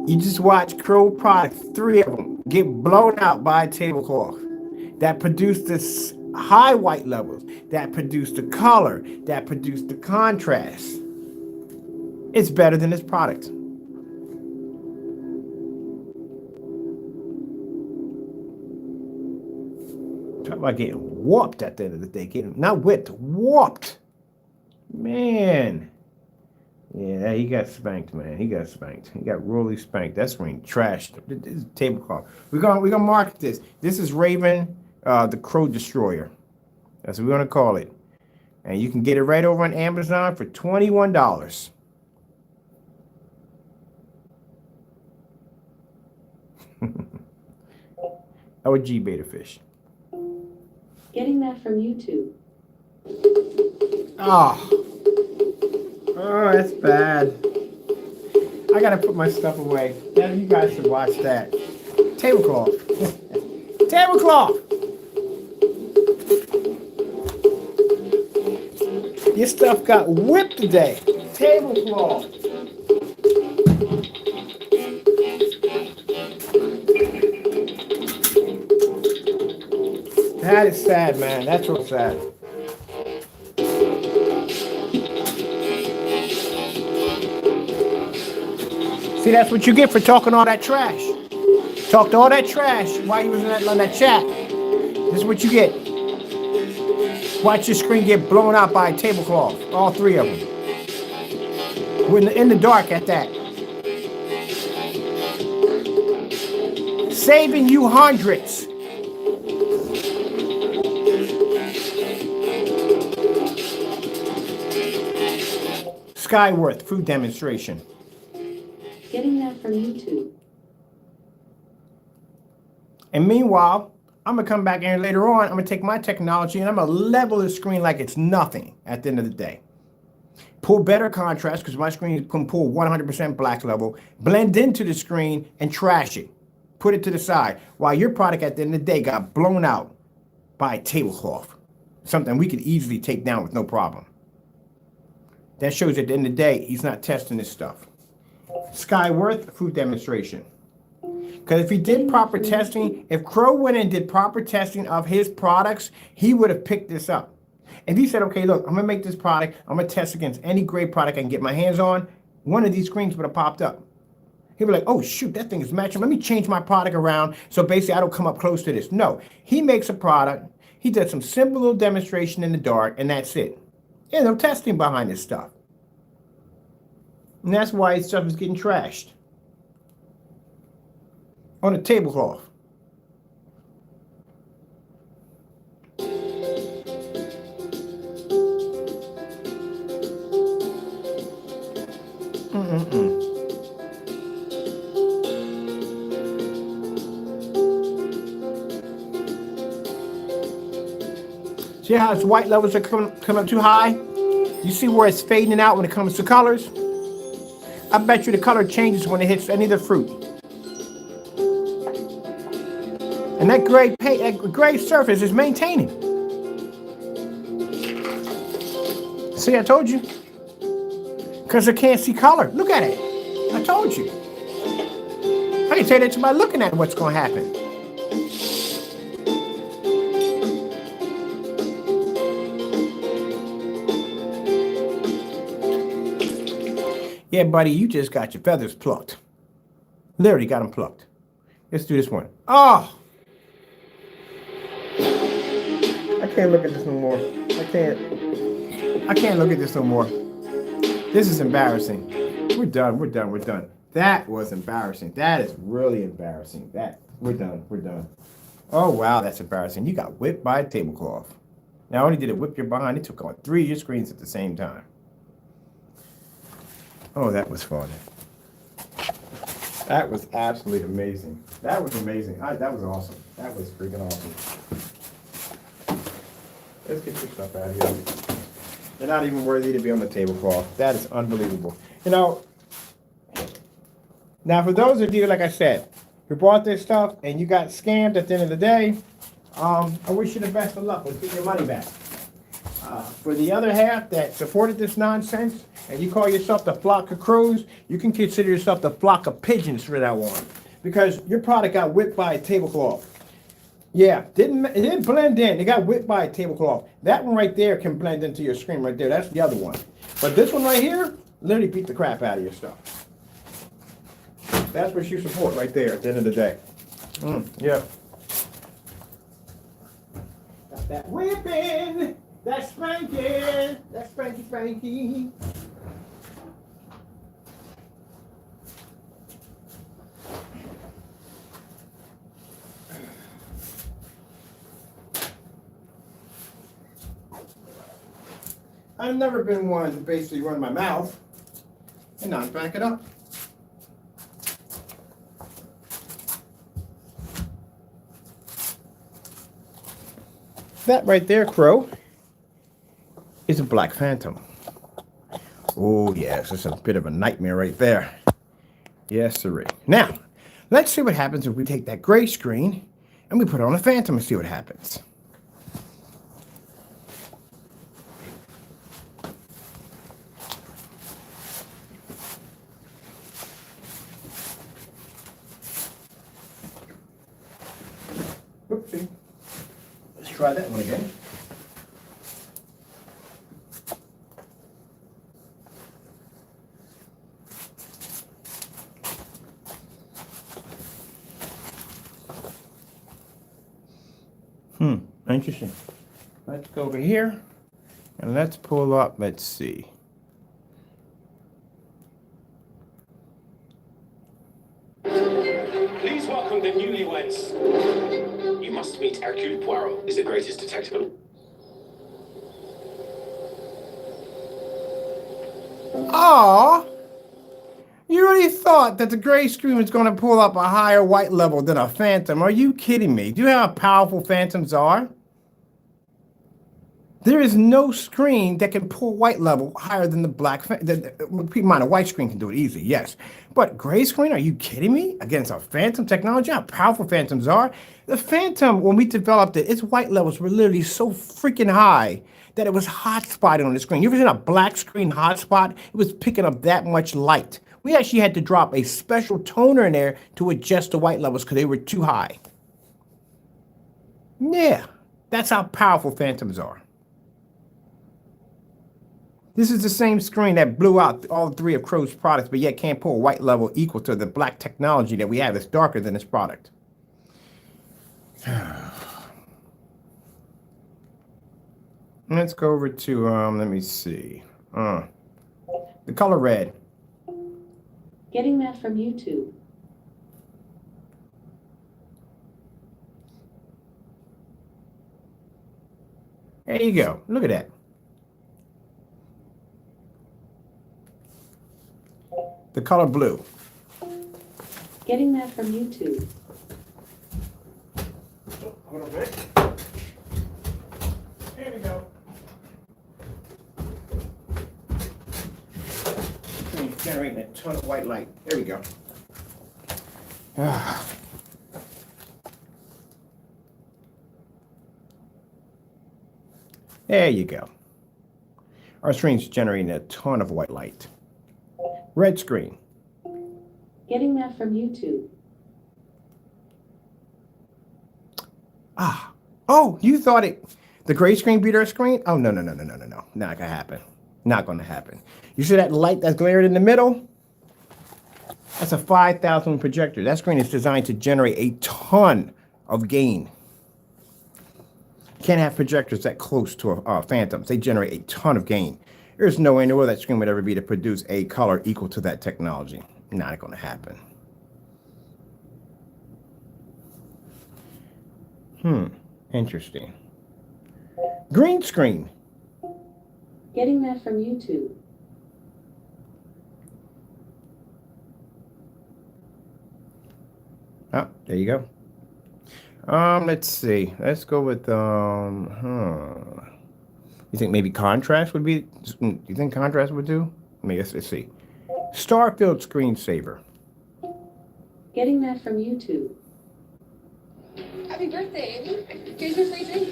you just watch Crow products, 3 of them, get blown out by a tablecloth that produced this high white levels, that produced the color, that produced the contrast. It's better than this product. Talk about getting warped at the end of the day. Getting, not whipped, warped. Man. Yeah, he got spanked, man. He got spanked. He got really spanked. That screen trashed. This is a tablecloth. We're gonna market this. This is Raven, the Crow Destroyer. That's what we're gonna call it. And you can get it right over on Amazon for $21. OG beta fish. Getting that from YouTube. Oh, that's bad. I gotta put my stuff away. Now you guys should watch that. Tablecloth. Tablecloth. Your stuff got whipped today. Tablecloth. That is sad, man. That's real sad. See, that's what you get for talking all that trash. Talked all that trash while you was on that chat. This is what you get. Watch your screen get blown out by a tablecloth. All 3 of them. We're in the dark at that. Saving you hundreds. Skyworth food demonstration. Getting that from YouTube. And meanwhile, I'm going to come back in later on. I'm going to take my technology and I'm going to level the screen like it's nothing at the end of the day. Pull better contrast because my screen can pull 100% black level. Blend into the screen and trash it. Put it to the side. While your product at the end of the day got blown out by a tablecloth. Something we could easily take down with no problem. That shows at the end of the day, he's not testing this stuff. Skyworth food demonstration. Because if he did proper testing, if Crow went and did proper testing of his products, he would have picked this up. If he said, okay, look, I'm going to make this product. I'm going to test against any great product I can get my hands on. One of these screens would have popped up. He'll be like, oh, shoot, that thing is matching. Let me change my product around so basically I don't come up close to this. No, he makes a product. He does some simple little demonstration in the dark, and that's it. Yeah, no testing behind this stuff. And that's why his stuff is getting trashed on a tablecloth. See how its white levels are coming up too high? You see where it's fading out when it comes to colors? I bet you the color changes when it hits any of the fruit. And that gray paint, that gray surface is maintaining. See, I told you. Because I can't see color. Look at it. I told you. I can tell you that by looking at what's going to happen. Yeah, buddy, you just got your feathers plucked. Literally got them plucked. Let's do this one. Oh! I can't look at this no more. I can't look at this no more. This is embarrassing. We're done. That was embarrassing. That is really embarrassing. We're done. Oh, wow, that's embarrassing. You got whipped by a tablecloth. Not only did it whip your behind, it took on 3 of your screens at the same time. Oh, that was fun. That was absolutely amazing. That was amazing. That was awesome. That was freaking awesome. Let's get your stuff out of here. They're not even worthy to be on the tablecloth. That is unbelievable. You know, now for those of you, like I said, who bought this stuff and you got scammed at the end of the day, I wish you the best of luck with getting your money back. For the other half that supported this nonsense, and you call yourself the flock of crows, you can consider yourself the flock of pigeons from now on, because your product got whipped by a tablecloth. Yeah, it didn't blend in. It got whipped by a tablecloth. That one right there can blend into your screen right there. That's the other one. But this one right here, literally beat the crap out of your stuff. That's what you support right there at the end of the day. Yeah. Got that whipping. That's spanking. That's spanky. I've never been one to basically run my mouth and not back it up. That right there, Crow, is a black phantom. Oh, yes, it's a bit of a nightmare right there. Yes, sirree. Now, let's see what happens if we take that gray screen and we put on a phantom and see what happens. Oopsie. Let's try that one again. Interesting. Let's go over here and let's pull up, let's see. Please welcome the newlyweds. You must meet Hercule Poirot. Is the greatest detective. Aw! You really thought that the gray screen was going to pull up a higher white level than a phantom? Are you kidding me? Do you know how powerful phantoms are? There is no screen that can pull white level higher than the black. Keep in mind, a white screen can do it easy, yes. But gray screen, are you kidding me? Against a phantom technology, how powerful phantoms are. The phantom, when we developed it, its white levels were literally so freaking high that it was hot spotting on the screen. You ever seen a black screen hotspot? It was picking up that much light. We actually had to drop a special toner in there to adjust the white levels because they were too high. Yeah, that's how powerful phantoms are. This is the same screen that blew out all three of Crow's products, but yet can't pull a white level equal to the black technology that we have. It's darker than this product. Let's go over to, let me see. The color red. Getting that from YouTube. There you go. Look at that. The color blue. Getting that from YouTube. Hold on a minute. There we go. Generating a ton of white light. There we go. There you go. Our screen's generating a ton of white light. Red screen. Getting that from YouTube. Oh, you thought the gray screen beat our screen? Oh, no. Not gonna happen. Not gonna happen. You see that light that's glared in the middle? That's a 5,000 projector. That screen is designed to generate a ton of gain. Can't have projectors that close to phantoms. They generate a ton of gain. There's no way in the world that screen would ever be to produce a color equal to that technology. Not going to happen. Interesting. Green screen. Getting that from YouTube. Oh, there you go. Let's see. Let's go with You think maybe contrast would be? You think contrast would do? Let's see. Star-filled screensaver. Getting that from YouTube. Happy birthday, Amy. Here's your free drink.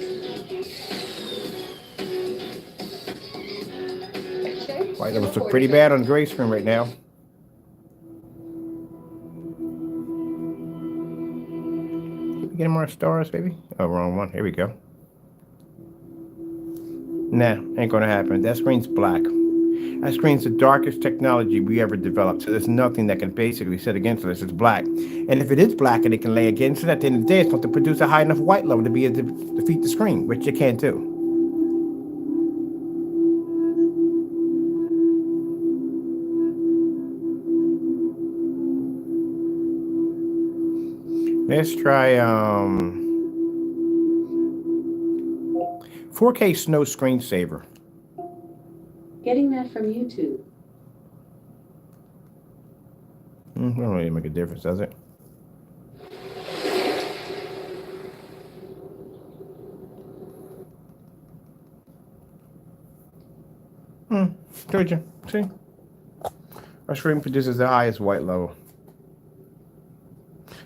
Okay. White levels look pretty bad on the gray screen right now. Get more stars, baby. Oh, wrong one. Here we go. Nah, ain't gonna happen. That screen's black. That screen's the darkest technology we ever developed. So there's nothing that can basically set against this. It's black. And if it is black and it can lay against it, at the end of the day, it's going to produce a high enough white level to be able to defeat the screen, which you can't do. Let's try 4K snow screensaver. Getting that from YouTube. Don't really make a difference, does it? Told you. See? Our screen produces the highest white level.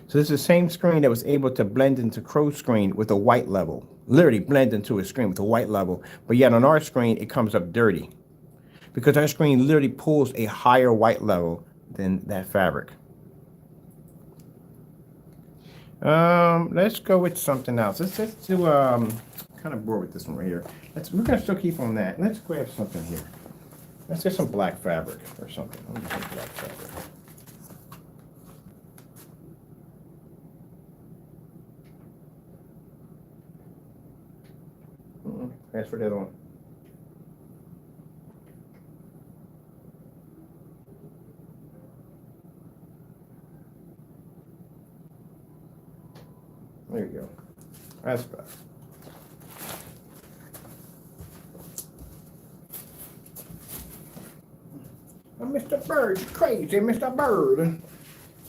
So this is the same screen that was able to blend into Crow's screen with a white level. Literally blend into a screen with a white level. But yet on our screen, it comes up dirty. Because our screen literally pulls a higher white level than that fabric. Let's go with something else. Let's do kind of bored with this one right here. We're gonna still keep on that. Let's grab something here. Let's get some black fabric or something. Let me get some black fabric. Transfer that on. There you go. That's better. Mr. Bird, you're crazy, Mr. Bird.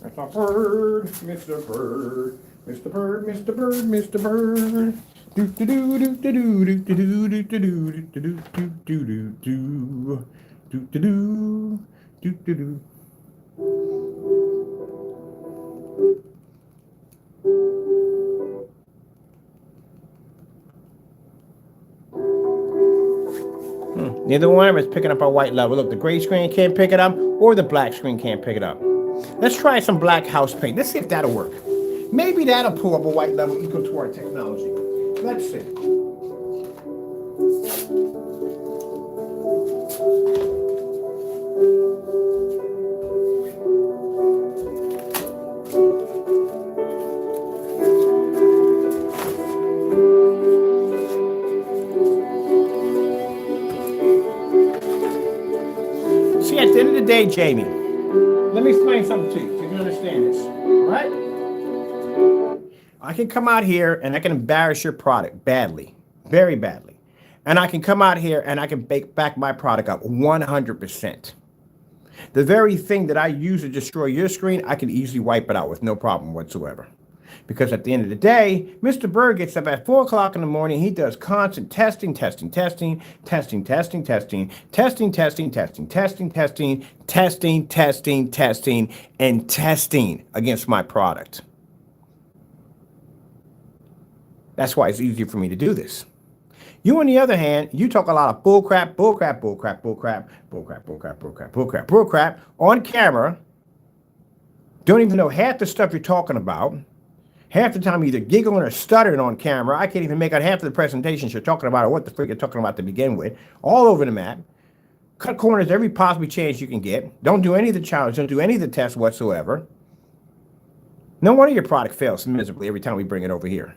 Mr. Bird, Mr. Bird, Mr. Bird, Mr. Bird, Mr. Bird. Do do do do do do do do do do do do do do do do do do do. Neither one of us picking up our white level. Look, the gray screen can't pick it up, or the black screen can't pick it up. Let's try some black house paint. Let's see if that'll work. Maybe that'll pull up a white level equal to our technology. Let's see. the day, Jamie, let me explain something to you so you can understand this. All right? I can come out here and I can embarrass your product badly, very badly. And I can come out here and I can back my product up 100%. The very thing that I use to destroy your screen, I can easily wipe it out with no problem whatsoever. Because at the end of the day, Mr. Bird gets up at 4 o'clock in the morning. He does constant testing, testing, testing, testing, testing, testing, testing, testing, testing, testing, testing, testing, testing, testing, and testing against my product. That's why it's easier for me to do this. You, on the other hand, you talk a lot of bullcrap, bullcrap, bullcrap, bullcrap, bullcrap, bullcrap, bullcrap, bullcrap, bullcrap on camera. Don't even know half the stuff you're talking about. Half the time, either giggling or stuttering on camera. I can't even make out half of the presentations you're talking about or what the freak you're talking about to begin with. All over the map. Cut corners every possible chance you can get. Don't do any of the challenges. Don't do any of the tests whatsoever. No wonder your product fails miserably every time we bring it over here.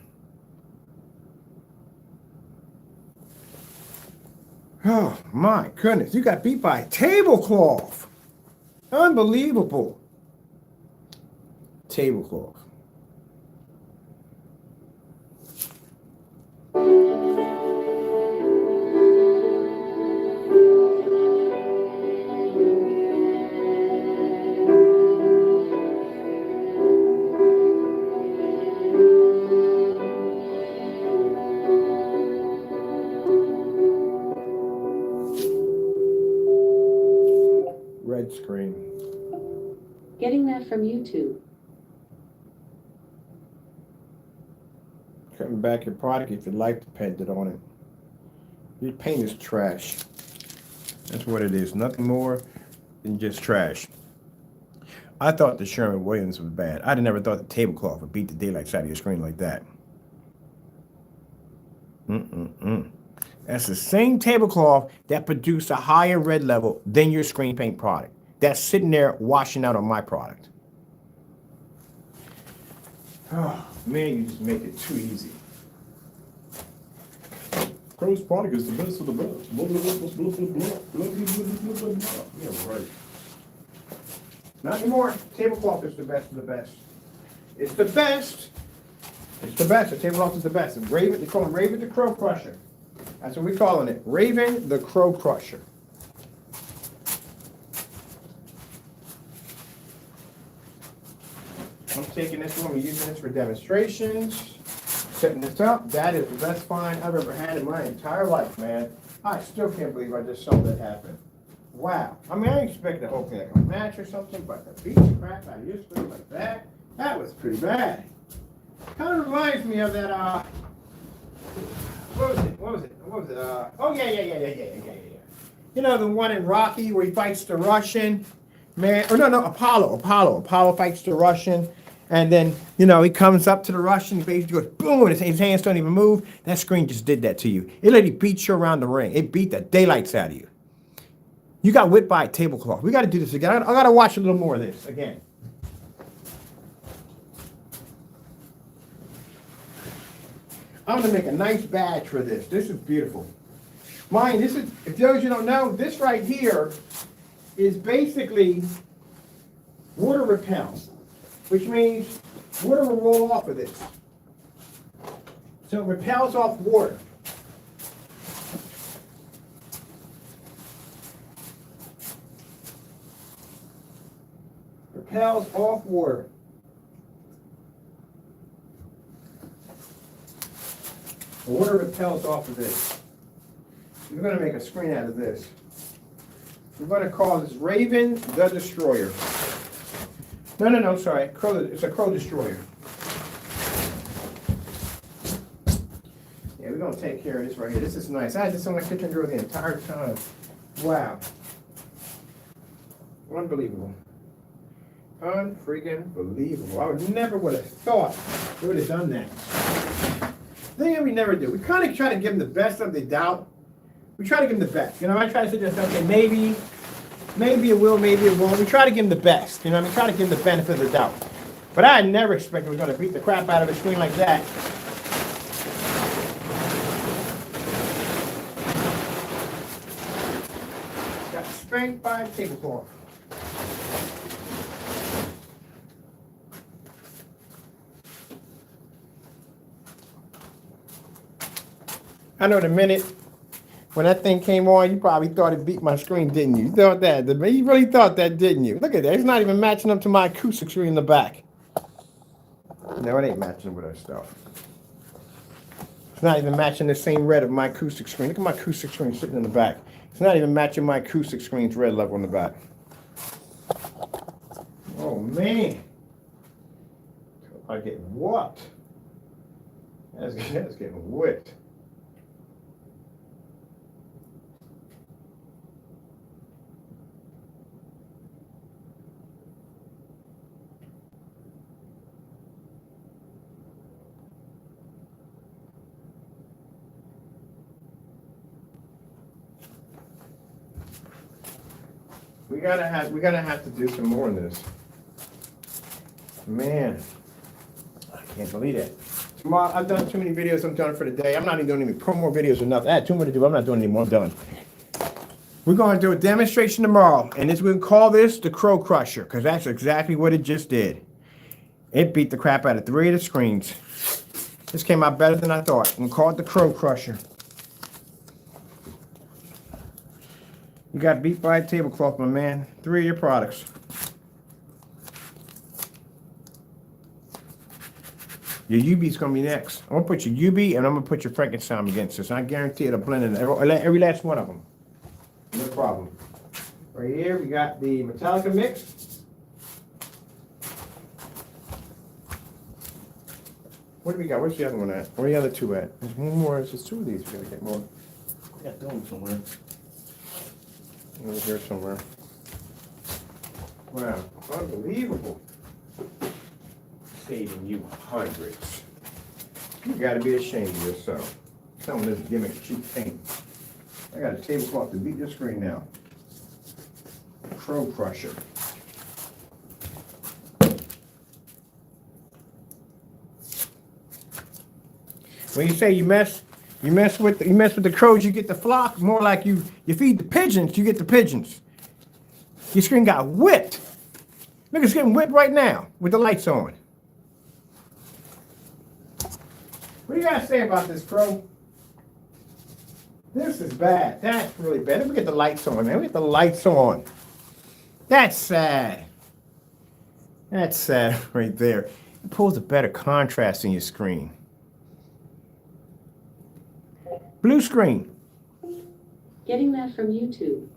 Oh, my goodness. You got beat by a tablecloth. Unbelievable. Tablecloth. Red screen. Getting that from YouTube. Cutting back your product if your life depended on it. Your paint is trash. That's what it is. Nothing more than just trash. I thought the Sherwin-Williams was bad. I'd never thought the tablecloth would beat the daylights out of your screen like that. That's the same tablecloth that produced a higher red level than your screen paint product. That's sitting there washing out on my product. Oh, man, you just make it too easy. Crow's product is the best of the best. Yeah, right. Not anymore. Tablecloth is the best of the best. It's the best. It's the best. The tablecloth is the best. And Raven, they call him Raven the Crow Crusher. That's what we're calling it. Raven the Crow Crusher. I'm taking this one. We're using this for demonstrations. Setting this up. That is the best find I've ever had in my entire life, man. I still can't believe I just saw that happen. Wow. I mean, I expected hopefully like a match or something, but the beat the crap out of your screen like that, that was pretty bad. Kind of reminds me of that, what was it? Oh, yeah. You know, the one in Rocky where he fights the Russian man, or no, Apollo fights the Russian, and then, you know, he comes up to the Russian, he basically goes, boom, and his hands don't even move. That screen just did that to you. It literally beat you around the ring. It beat the daylights out of you. You got whipped by a tablecloth. We got to do this again. I got to watch a little more of this again. I'm going to make a nice badge for this. This is beautiful. Mine, this is, if those you don't know, this right here is basically water repel, which means water will roll off of this. So it repels off water. Repels off water. The water repels off of this. We're going to make a screen out of this. We're going to call this Raven the Destroyer. No, sorry. It's a Crow Destroyer. Yeah, we're going to take care of this right here. This is nice. I had this on my kitchen drawer the entire time. Wow. Unbelievable. Unfreaking believable. I would have thought we would have done that. The thing that we never do. We kind of try to give them the best of the doubt. We try to give them the best. You know, I try to suggest, okay, maybe it will, maybe it won't. We try to give them the best. You know, we try to give them the benefit of the doubt. But I had never expected we were going to beat the crap out of a screen like that. Got spanked by a tablecloth. I know the minute when that thing came on, you probably thought it beat my screen, didn't you? You thought that. You really thought that, didn't you? Look at that. It's not even matching up to my acoustic screen in the back. No, it ain't matching with that stuff. It's not even matching the same red of my acoustic screen. Look at my acoustic screen sitting in the back. It's not even matching my acoustic screen's red level in the back. Oh, man. I get what? That's getting wet. We're gonna have to do some more in this. Man, I can't believe it. Tomorrow, I've done too many videos. I'm done for the day. I'm not even doing any promo videos or nothing. I had too much to do. I'm not doing any more. I'm done. We're going to do a demonstration tomorrow, and we're going to call this the Crow Crusher, because that's exactly what it just did. It beat the crap out of 3 of the screens. This came out better than I thought. I'm going to call it the Crow Crusher. You got beat by a tablecloth, my man. 3 of your products. Your UB's going to be next. I'm going to put your UB and I'm going to put your Frankenstein against this. I guarantee it'll blend in every last one of them. No problem. Right here, we got the Metallica mix. What do we got? Where's the other one at? Where are the other 2 at? There's one more. There's 2 of these. We got to get more. We got them somewhere. Over here somewhere. Wow. Unbelievable. Saving you hundreds. You gotta be ashamed of yourself. Some of this gimmick cheap paint. I got a tablecloth to beat your screen now. Crow Crusher. When you say you mess with the crows, you get the flock. More like you feed the pigeons, you get the pigeons. Your screen got whipped. Look, it's getting whipped right now with the lights on. What do you guys say about this, Crow? This is bad. That's really bad. Let me get the lights on, man. We get the lights on. That's sad. That's sad right there. It pulls a better contrast in your screen. Blue screen. Getting that from YouTube.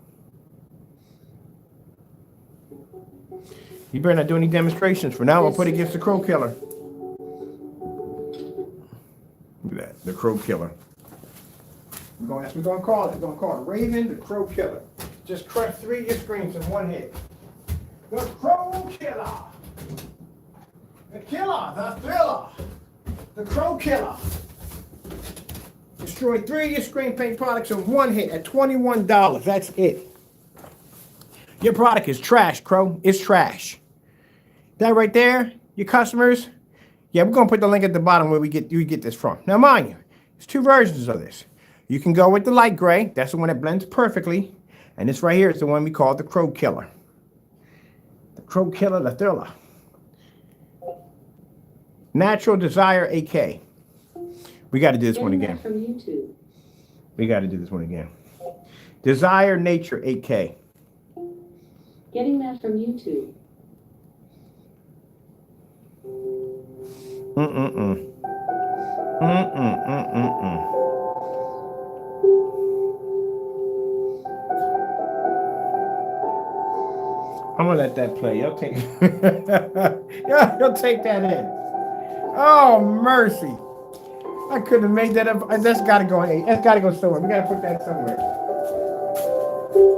You better not do any demonstrations. For now, I'll put it against the Crow Killer. Look at that, the Crow Killer. That's what we're gonna call it. We're gonna call it Raven, the Crow Killer. Just crush 3 of your screens in one hit. The Crow Killer. The killer, the thriller. The Crow Killer. Destroy 3 of your screen paint products in one hit at $21. That's it. Your product is trash, Crow. It's trash. That right there, your customers. Yeah, we're gonna put the link at the bottom where you get this from. Now, mind you, there's 2 versions of this. You can go with the light gray. That's the one that blends perfectly. And this right here is the one we call the Crow Killer. The Crow Killer, the thriller. Natural Desire AK. We got to do this one again. From YouTube. We got to do this one again. Desire Nature 8K. Getting that from YouTube. I'm gonna let that play. You'll take you'll take that in. Oh mercy. I couldn't have made that up. That's gotta go. Hey, that's gotta go somewhere. We gotta put that somewhere.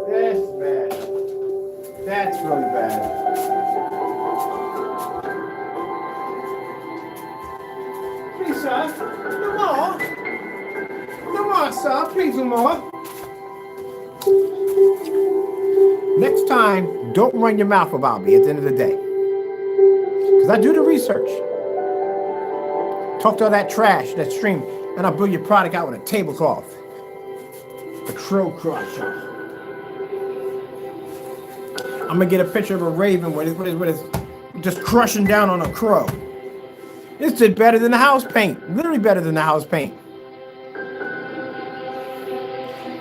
That's bad. That's really bad. Please, sir. No more. No more, sir. Please, no more. Next time, don't run your mouth about me at the end of the day. Because I do the research. Talk to all that trash, that stream, and I'll build your product out with a tablecloth. The Crow Crusher. I'm going to get a picture of a raven with it just crushing down on a crow. This did better than the house paint. Literally better than the house paint.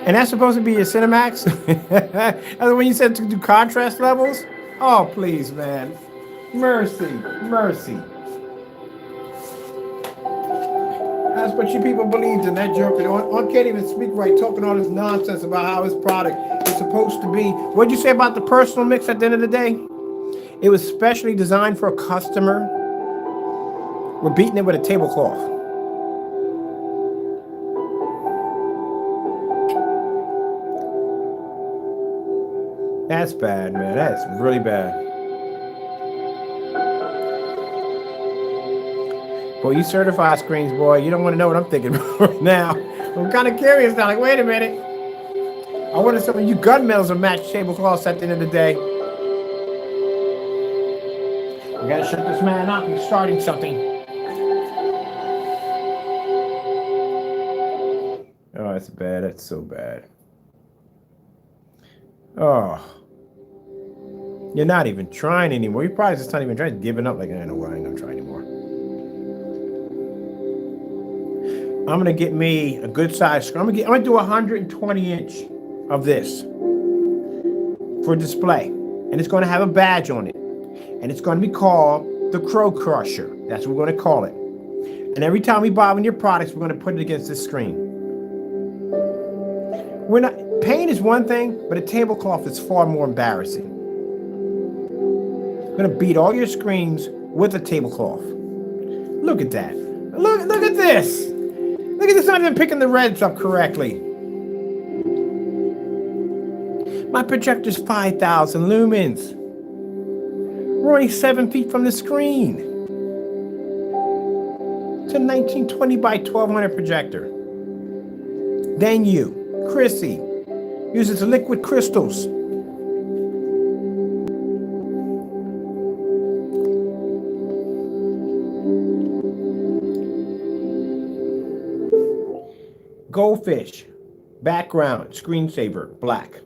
And that's supposed to be your Cinemax? And when you said to do contrast levels? Oh, please, man. Mercy, mercy. That's what you people believed in, that joke. I can't even speak right, talking all this nonsense about how his product is supposed to be. What'd you say about the personal mix at the end of the day? It was specially designed for a customer. We're beating it with a tablecloth. That's bad, man. That's really bad. Boy, you certify screens, boy. You don't want to know what I'm thinking right now. I'm kind of curious now. Like, wait a minute. I wonder if some of you gunmetalers will match tablecloths at the end of the day. We gotta shut this man up. He's starting something. Oh, that's bad. That's so bad. Oh. You're not even trying anymore. You're probably just not even trying, giving up. Like, I know what, I ain't gonna try anymore. I'm gonna get me a good size screen. I'm gonna do 120 inch of this for display. And it's gonna have a badge on it. And it's gonna be called the Crow Crusher. That's what we're gonna call it. And every time we buy one of your products, we're gonna put it against this screen. We're not, paint is one thing, but a tablecloth is far more embarrassing. I'm gonna beat all your screens with a tablecloth. Look at that. Look at this. Look at this, not even picking the reds up correctly. My projector's 5,000 lumens. We're only 7 feet from the screen. It's a 1920 by 1200 projector. Then you, Chrissy, uses liquid crystals. Goldfish, background, screensaver, black.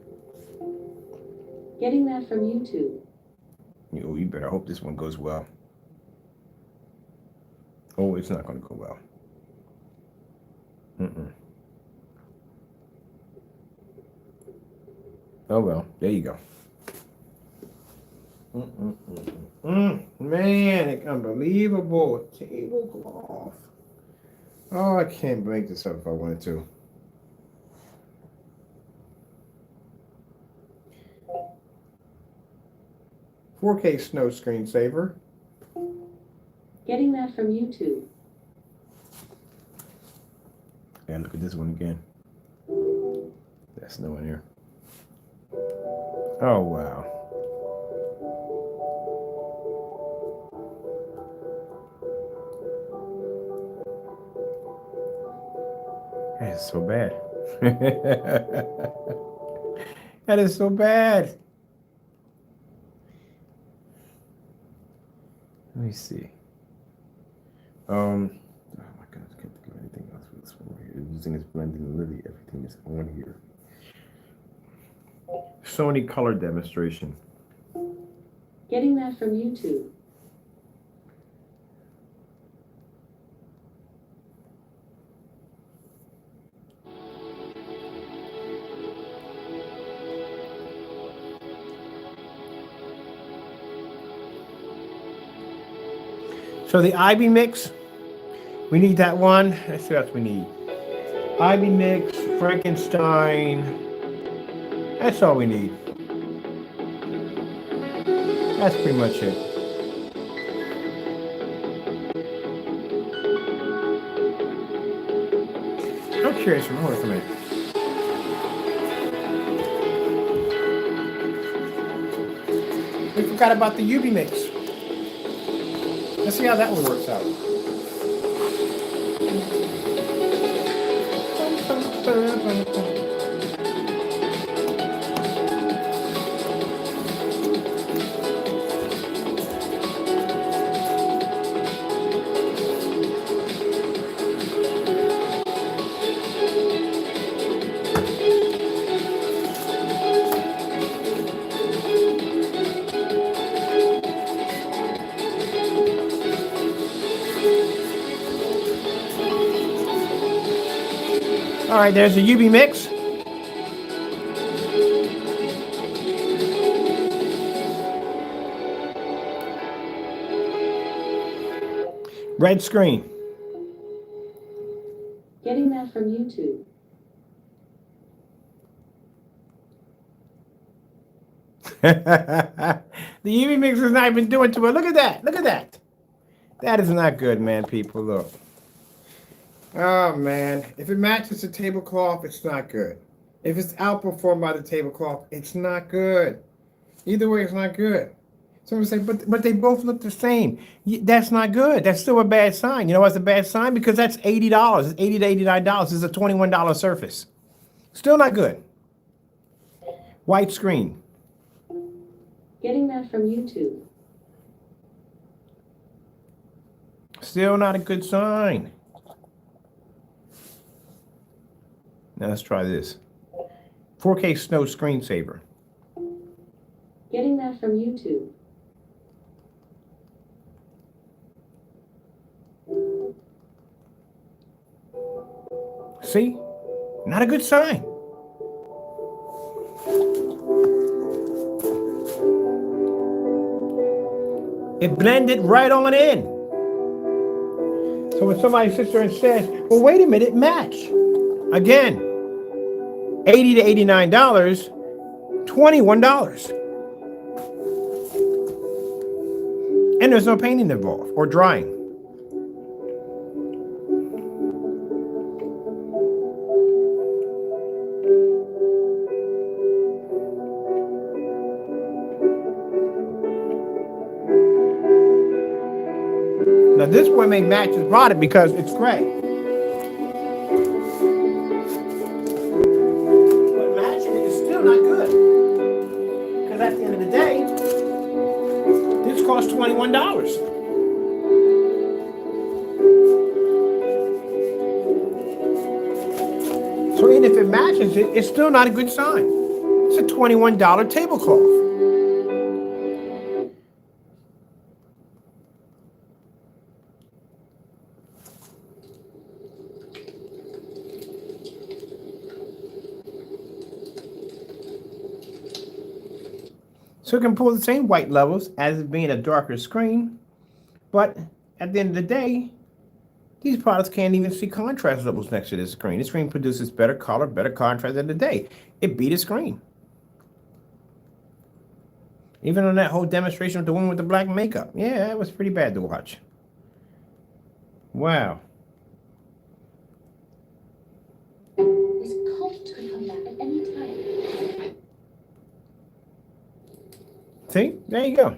Getting that from YouTube. You better hope this one goes well. Oh, it's not going to go well. Oh, well, there you go. Man, unbelievable. Tablecloth. Oh, I can't make this up if I wanted to. $4K snow screensaver. Getting that from YouTube. And look at this one again. That's no one here. Oh, wow. That is so bad. That is so bad. Let me see. Oh my goodness, I can't think of anything else for this one right here. Using this blending lily, everything is on here. Sony color demonstration. Getting that from YouTube. So the IB mix, we need that one. Let's see what else we need. IB mix, Frankenstein. That's all we need. That's pretty much it. I'm curious. Hold on for a minute. We forgot about the UV mix. Let's see how that one works out. All right, there's a UV mix. Red screen. Getting that from YouTube. The UV mixer's not even doing too well. Look at that. Look at that. That is not good, man, people. Look. Oh, man. If it matches the tablecloth, it's not good. If it's outperformed by the tablecloth, it's not good. Either way, it's not good. Someone say, but they both look the same. That's not good. That's still a bad sign. You know what's a bad sign? Because that's $80. It's $80 to $89. It's a $21 surface. Still not good. White screen. Getting that from YouTube. Still not a good sign. Now let's try this. 4K Snow screensaver. Getting that from YouTube. See? Not a good sign. It blended right on in. So when somebody sits there and says, well, wait a minute, match. Again, $80 to $89, $21. And there's no painting involved or drying. Now this one may match his product because it's gray. But matching it is still not good. Because at the end of the day, this costs $21. So even if it matches it, it's still not a good sign. It's a $21 tablecloth. So it can pull the same white levels as it being a darker screen, but at the end of the day, these products can't even see contrast levels next to this screen. This screen produces better color, better contrast in the day. It beat a screen. Even on that whole demonstration with the woman with the black makeup. Yeah, it was pretty bad to watch. Wow. This cult could come back at any time. See? There you go.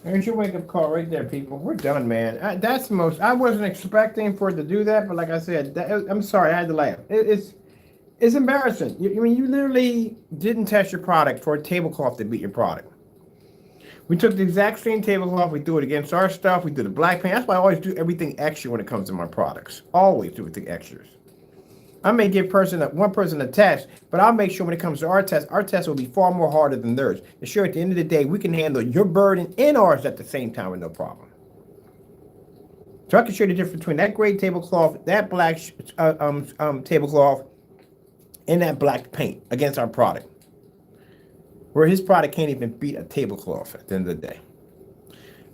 There's your wake-up call right there, people. We're done, man. That's the most... I wasn't expecting for it to do that, but like I said, I'm sorry, I had to laugh. It's embarrassing. I mean, you literally didn't test your product for a tablecloth to beat your product. We took the exact same tablecloth. We threw it against our stuff. We did the black paint. That's why I always do everything extra when it comes to my products. Always do everything extras. I may give one person a test, but I'll make sure when it comes to our test will be far more harder than theirs. To sure at the end of the day, we can handle your burden and ours at the same time with no problem. So I can show you the difference between that gray tablecloth, that black tablecloth, and that black paint against our product. Where his product can't even beat a tablecloth at the end of the day.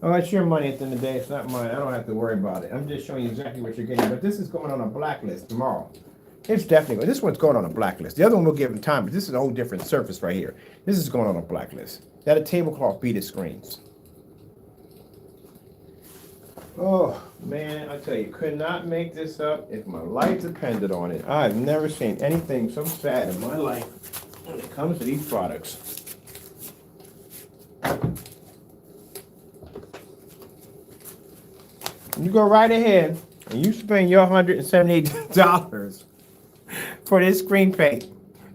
Oh, it's your money at the end of the day. It's not mine. I don't have to worry about it. I'm just showing you exactly what you're getting. But this is going on a blacklist tomorrow. It's definitely, this one's going on a blacklist. The other one we'll give him time, but this is a whole different surface right here. This is going on a blacklist. That a tablecloth beat his screens. Oh, man, I tell you, could not make this up if my life depended on it. I've never seen anything so sad in my life when it comes to these products. You go right ahead and you spend your $178 for this screen paint.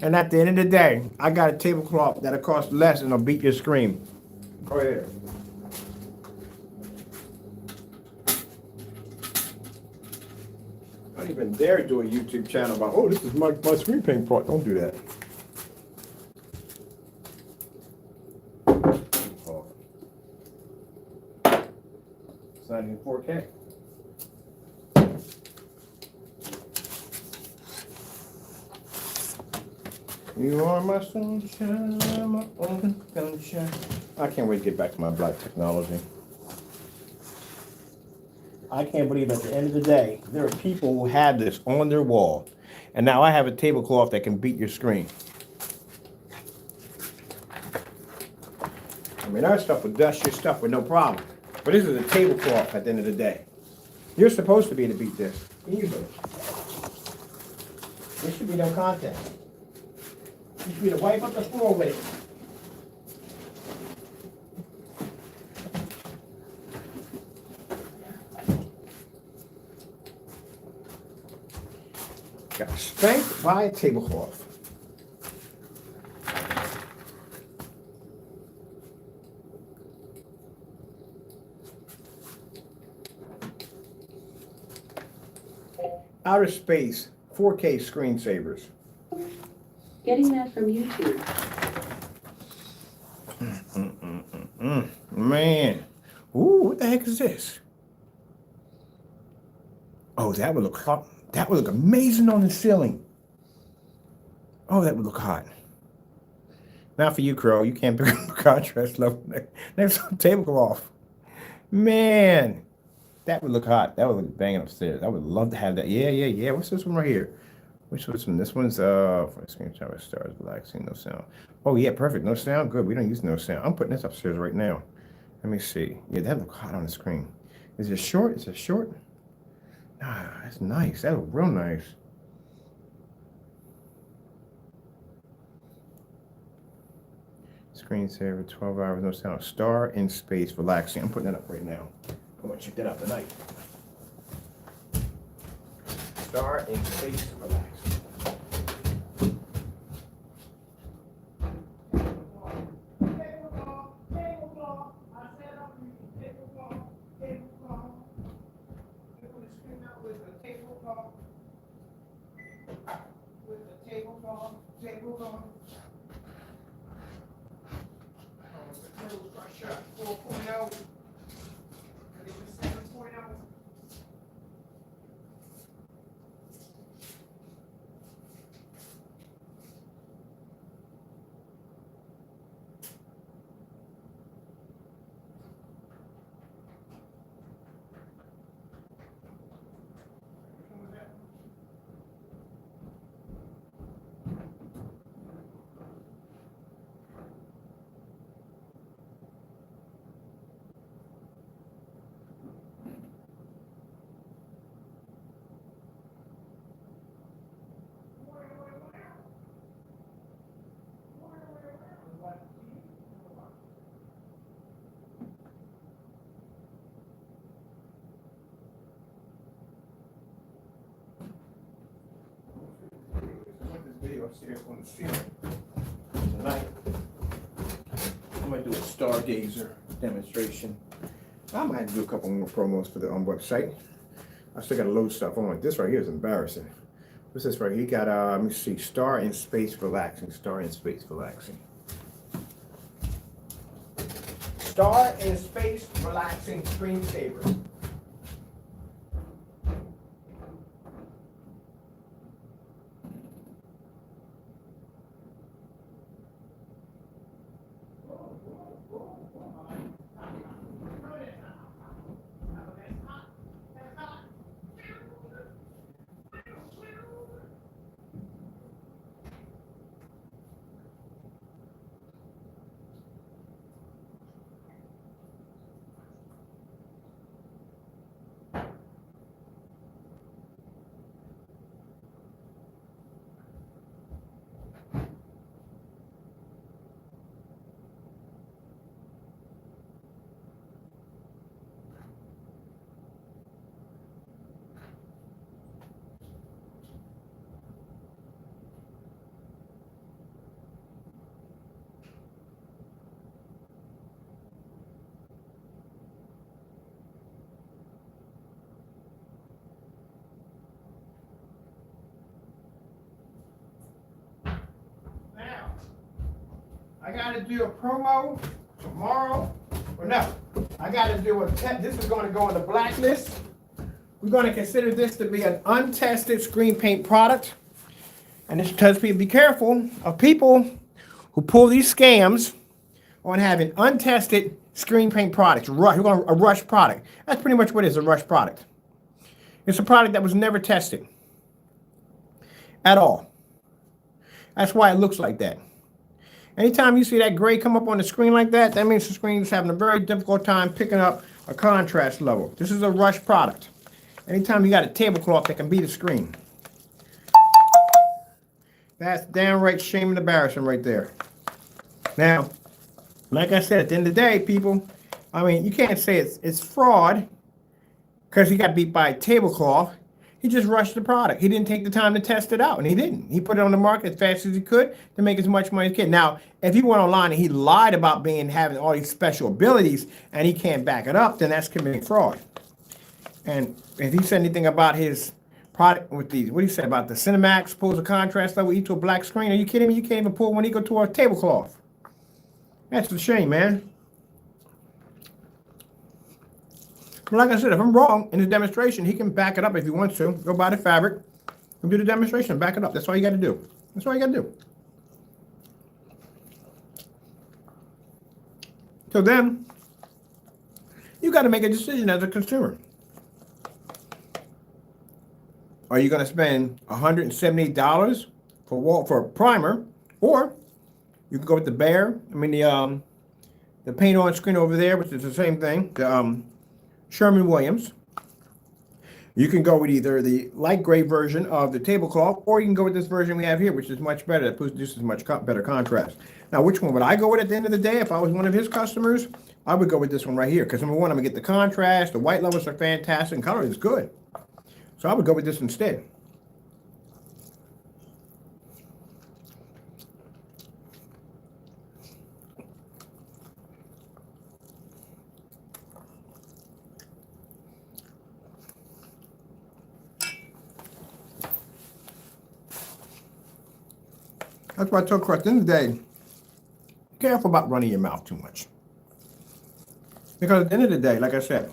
And at the end of the day, I got a tablecloth that'll cost less and it'll beat your screen. Go ahead. I don't even dare do a YouTube channel about, oh, this is my screen paint part. Don't do that. Oh. It's not even 4K. You are my sunshine, my only sunshine. I can't wait to get back to my black technology. I can't believe at the end of the day, there are people who have this on their wall. And now I have a tablecloth that can beat your screen. I mean, our stuff would dust your stuff with no problem. But this is a tablecloth at the end of the day. You're supposed to be able to beat this easily. There should be no contest. You should be able to wipe up the floor with it. Got spanked by a tablecloth. Outer space, 4K screensavers. Getting that from YouTube. Man. Ooh, what the heck is this? Oh, that would look hot. That would look amazing on the ceiling. Oh, that would look hot. Not for you, Crow. You can't pick up a contrast level next to a tablecloth. Man, that would look hot. That would look banging upstairs. I would love to have that. Yeah. What's this one right here? Which one? This one's for screen shower stars, relaxing, no sound. Oh yeah, perfect. No sound. Good. We don't use no sound. I'm putting this upstairs right now. Let me see. Yeah, that look hot on the screen. Is it short? Is it short? Ah, that's nice. That look real nice. Screensaver, 12 hours, no sound. Star in space, relaxing. I'm putting that up right now. I'm gonna check that out tonight. Star in space, relaxing. Upstairs on the ceiling tonight. I'm gonna do a stargazer demonstration. I might do a couple more promos for the website. I still gotta load stuff on. This right here is embarrassing. What's this right here? You got let me see, star in space relaxing. Star in space relaxing. Star in space relaxing screensaver. I gotta do a promo tomorrow, or no, I gotta do this is gonna go on the blacklist. We're gonna consider this to be an untested screen paint product. And this tells people, be careful of people who pull these scams, on having untested screen paint products. We're going a rush product. That's pretty much what it is, a rush product. It's a product that was never tested at all. That's why it looks like that. Anytime you see that gray come up on the screen like that, that means the screen is having a very difficult time picking up a contrast level. This is a rush product. Anytime you got a tablecloth that can beat a screen. That's downright shame and embarrassment right there. Now, like I said, at the end of the day, people, I mean, you can't say it's fraud because he got beat by a tablecloth. He just rushed the product. He didn't take the time to test it out, and he didn't. He put it on the market as fast as he could to make as much money as he could. Now, if he went online and he lied about having all these special abilities and he can't back it up, then that's committing fraud. And if he said anything about his product with these, what he said about the Cinemax pulls a contrast level equal to a black screen, are you kidding me? You can't even pull one equal to a tablecloth. That's a shame, man. But like I said, if I'm wrong in the demonstration, he can back it up if he wants to. Go buy the fabric and do the demonstration and back it up. That's all you got to do. That's all you got to do. So then, you got to make a decision as a consumer. Are you going to spend $178 for a primer, or you can go with the the paint on screen over there, which is the same thing, the Sherman-Williams. You can go with either the light gray version of the tablecloth, or you can go with this version we have here, which is much better. That produces much better contrast. Now, which one would I go with at the end of the day? If I was one of his customers, I would go with this one right here, because number one, I'm going to get the contrast. The white levels are fantastic, and color is good. So I would go with this instead. That's why I told Crow at the end of the day, be careful about running your mouth too much. Because at the end of the day, like I said,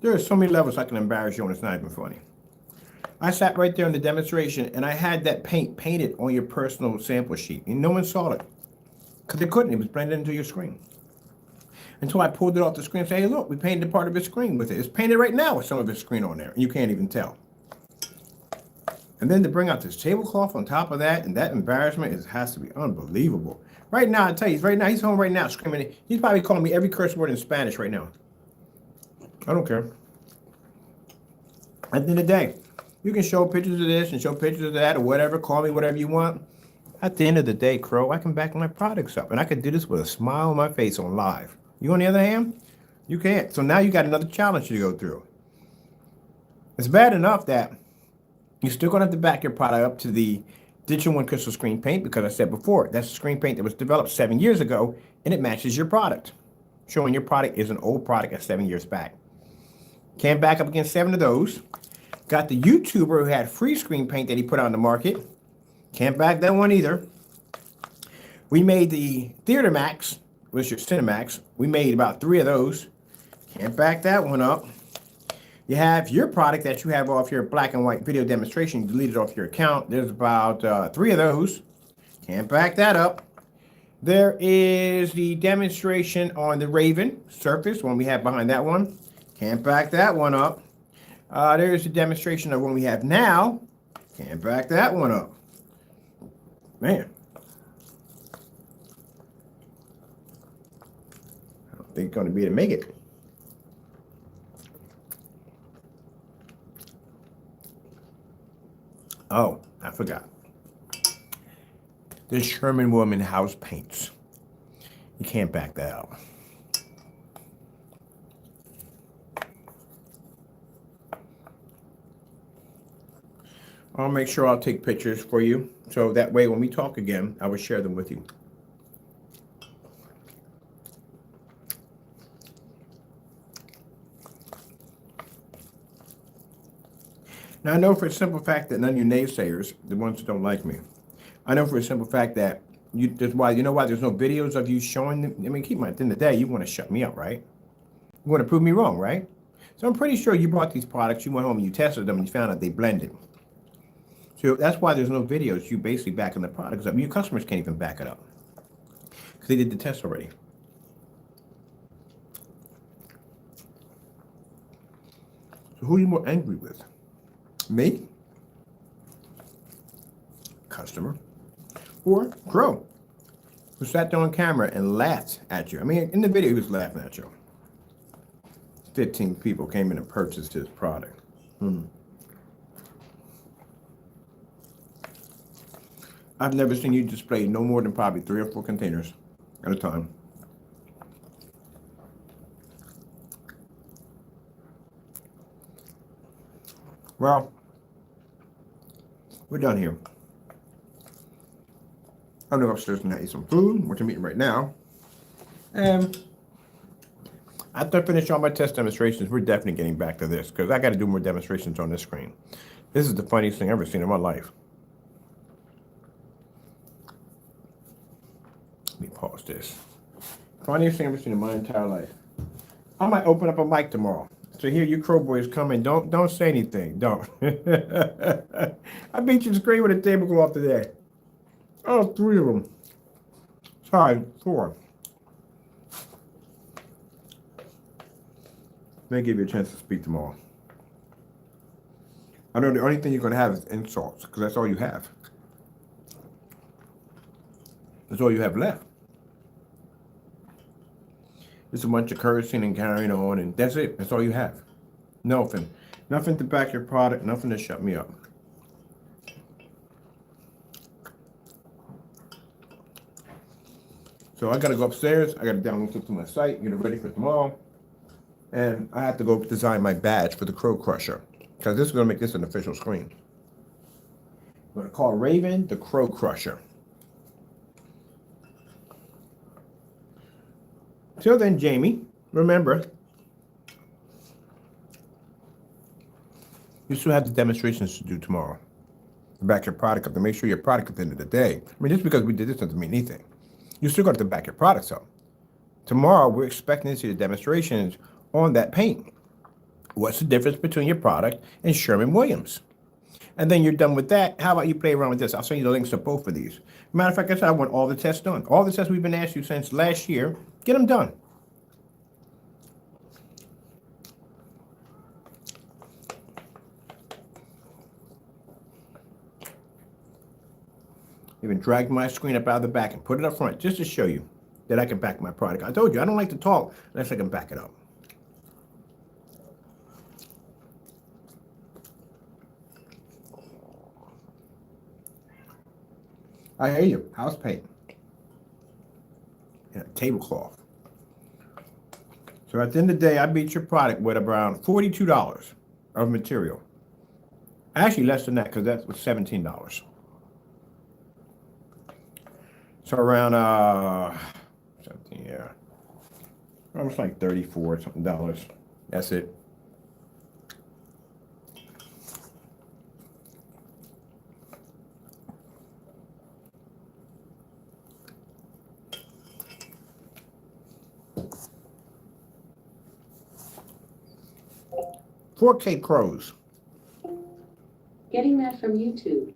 there are so many levels I can embarrass you and it's not even funny. I sat right there in the demonstration and I had that paint painted on your personal sample sheet and no one saw it. Because they couldn't, it was blended into your screen. Until I pulled it off the screen and said, hey look, we painted part of his screen with it. It's painted right now with some of his screen on there and you can't even tell. And then to bring out this tablecloth on top of that, and that embarrassment has to be unbelievable. Right now, I tell you, he's home right now screaming. He's probably calling me every curse word in Spanish right now. I don't care. At the end of the day, you can show pictures of this and show pictures of that or whatever, call me whatever you want. At the end of the day, Crow, I can back my products up. And I can do this with a smile on my face on live. You on the other hand, you can't. So now you got another challenge to go through. It's bad enough that you're still going to have to back your product up to the Digital One Crystal Screen Paint because I said before, that's a screen paint that was developed 7 years ago and it matches your product. Showing your product is an old product at 7 years back. Can't back up against 7 of those. Got the YouTuber who had free screen paint that he put out on the market. Can't back that one either. We made the Theater Max, which is your Cinemax. We made about 3 of those. Can't back that one up. You have your product that you have off your black and white video demonstration. You deleted off your account. There's about 3 of those. Can't back that up. There is the demonstration on the Raven Surface, one we have behind that one. Can't back that one up. There's the demonstration of one we have now. Can't back that one up. Man. I don't think it's going to be able to make it. Oh, I forgot. The Sherman Woman House paints. You can't back that out. I'll make sure I'll take pictures for you. So that way when we talk again, I will share them with you. Now, I know for a simple fact that none of you naysayers, the ones who don't like me, I know for a simple fact that you know why there's no videos of you showing them. I mean, keep in mind, at the end of the day, you want to shut me up, right? You want to prove me wrong, right? So I'm pretty sure you bought these products, you went home and you tested them and you found out they blended. So that's why there's no videos, you basically backing the products up. Your customers can't even back it up because they did the test already. Who are you more angry with? Me? Customer? Or Crow, who sat there on camera and laughed at you? I mean, in the video, he was laughing at you. 15 people came in and purchased his product. I've never seen you display no more than probably 3 or 4 containers at a time. Well, we're done here. I'm going upstairs and eat some food, which I'm eating right now. And after I finish all my test demonstrations, we're definitely getting back to this because I got to do more demonstrations on this screen. This is the funniest thing I've ever seen in my life. Let me pause this. Funniest thing I've ever seen in my entire life. I might open up a mic tomorrow. So here you Crow boys come in. Don't say anything. Don't. I beat you screen with a tablecloth today. Oh, 3 of them. Sorry, 4. May give you a chance to speak tomorrow. I know the only thing you're going to have is insults, because that's all you have. That's all you have left. It's a bunch of cursing and carrying on, and that's it. That's all you have. Nothing. Nothing to back your product, nothing to shut me up. So I got to go upstairs. I got to download it to my site, get it ready for tomorrow. And I have to go design my badge for the Crow Crusher, because this is going to make this an official screen. I'm going to call Raven the Crow Crusher. Till then, Jamie, remember, you still have the demonstrations to do tomorrow. Back your product up to make sure your product at the end of the day. I mean, just because we did this doesn't mean anything. You still got to back your products up. Tomorrow, we're expecting to see the demonstrations on that paint. What's the difference between your product and Sherwin-Williams? And then you're done with that. How about you play around with this? I'll send you the links to both of these. Matter of fact, I said I want all the tests done. All the tests we've been asking you since last year, get them done. Even drag my screen up out of the back and put it up front just to show you that I can back my product. I told you, I don't like to talk unless I can back it up. I hear you. House paint. Yeah, tablecloth. So at the end of the day, I beat your product with around $42 of material. Actually, less than that because that was $17. So around 17, yeah, almost like 34 something dollars. That's it. $4K Crows. Getting that from YouTube.